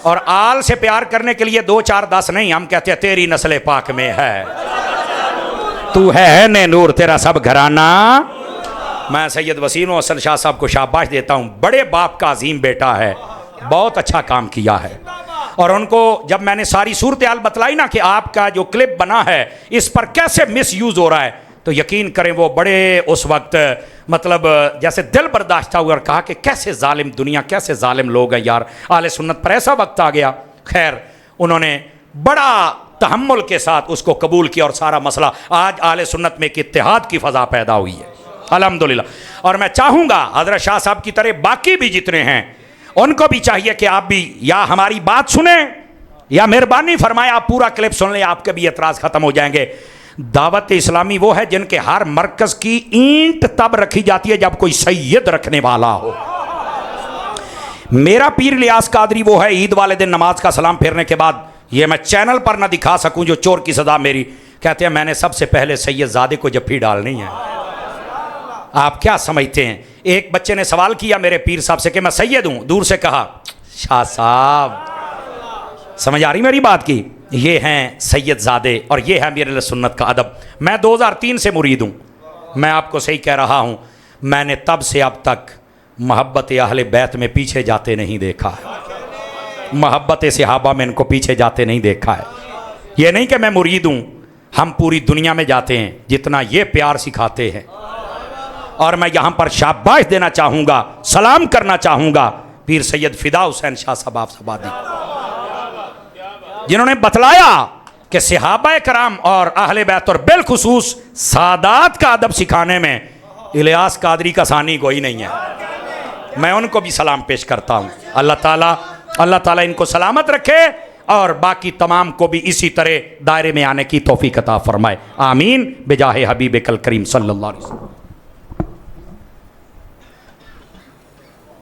اور آل سے پیار کرنے کے لیے 2 4 10 نہیں، ہم کہتے ہیں تیری نسل پاک میں ہے، تو ہے نے نور تیرا سب گھرانہ۔ میں سید وسیم الحسن شاہ صاحب کو شاباش دیتا ہوں، بڑے باپ کا عظیم بیٹا ہے، بہت اچھا کام کیا ہے۔ اور ان کو جب میں نے ساری صورتحال بتلائی نا کہ آپ کا جو کلپ بنا ہے اس پر کیسے مس یوز ہو رہا ہے، تو یقین کریں وہ بڑے اس وقت مطلب جیسے دل برداشتہ ہوا، اور کہا کہ کیسے ظالم دنیا، کیسے ظالم لوگ ہیں یار، اہل سنت پر ایسا وقت آ گیا۔ خیر انہوں نے بڑا تحمل کے ساتھ اس کو قبول کیا، اور سارا مسئلہ آج اہل سنت میں ایک اتحاد کی فضا پیدا ہوئی ہے الحمدللہ۔ اور میں چاہوں گا حضرت شاہ صاحب کی طرح باقی بھی جتنے ہیں ان کو بھی چاہیے کہ آپ بھی یا ہماری بات سنیں، یا مہربانی فرمائے آپ پورا کلپ سن لیں، آپ کے بھی اعتراض ختم ہو جائیں گے۔ دعوت اسلامی وہ ہے جن کے ہر مرکز کی اینٹ تب رکھی جاتی ہے جب کوئی سید رکھنے والا ہو۔ میرا پیر الیاس قادری وہ ہے، عید والے دن نماز کا سلام پھیرنے کے بعد، یہ میں چینل پر نہ دکھا سکوں جو چور کی سزا میری، کہتے ہیں میں نے سب سے پہلے سید زادے کو جفی ڈالنی ہے۔ آپ کیا سمجھتے ہیں؟ ایک بچے نے سوال کیا میرے پیر صاحب سے کہ میں سید ہوں، دور سے کہا شاہ صاحب، سمجھ آ رہی میری بات کی؟ یہ ہیں سید زادے، اور یہ ہے امیر اہل سنت کا ادب۔ میں 2003 سے مرید ہوں، میں آپ کو صحیح کہہ رہا ہوں، میں نے تب سے اب تک محبت اہل بیت میں پیچھے جاتے نہیں دیکھا ہے۔ محبت صحابہ میں ان کو پیچھے جاتے نہیں دیکھا ہے. یہ نہیں کہ میں مرید ہوں, ہم پوری دنیا میں جاتے ہیں جتنا یہ پیار سکھاتے ہیں. اور میں یہاں پر شاباش دینا چاہوں گا, سلام کرنا چاہوں گا پیر سید فدا حسین شاہ صاحب آبادی, جنہوں نے بتلایا کہ صحابہ کرام اور اہل بیت اور بالخصوص سادات کا ادب سکھانے میں الیاس قادری کا ثانی کوئی نہیں ہے. میں ان کو بھی سلام پیش کرتا ہوں. اللہ تعالیٰ ان کو سلامت رکھے اور باقی تمام کو بھی اسی طرح دائرے میں آنے کی توفیق عطا فرمائے. آمین بجاہ حبیب کل کریم صلی اللہ علیہ وسلم.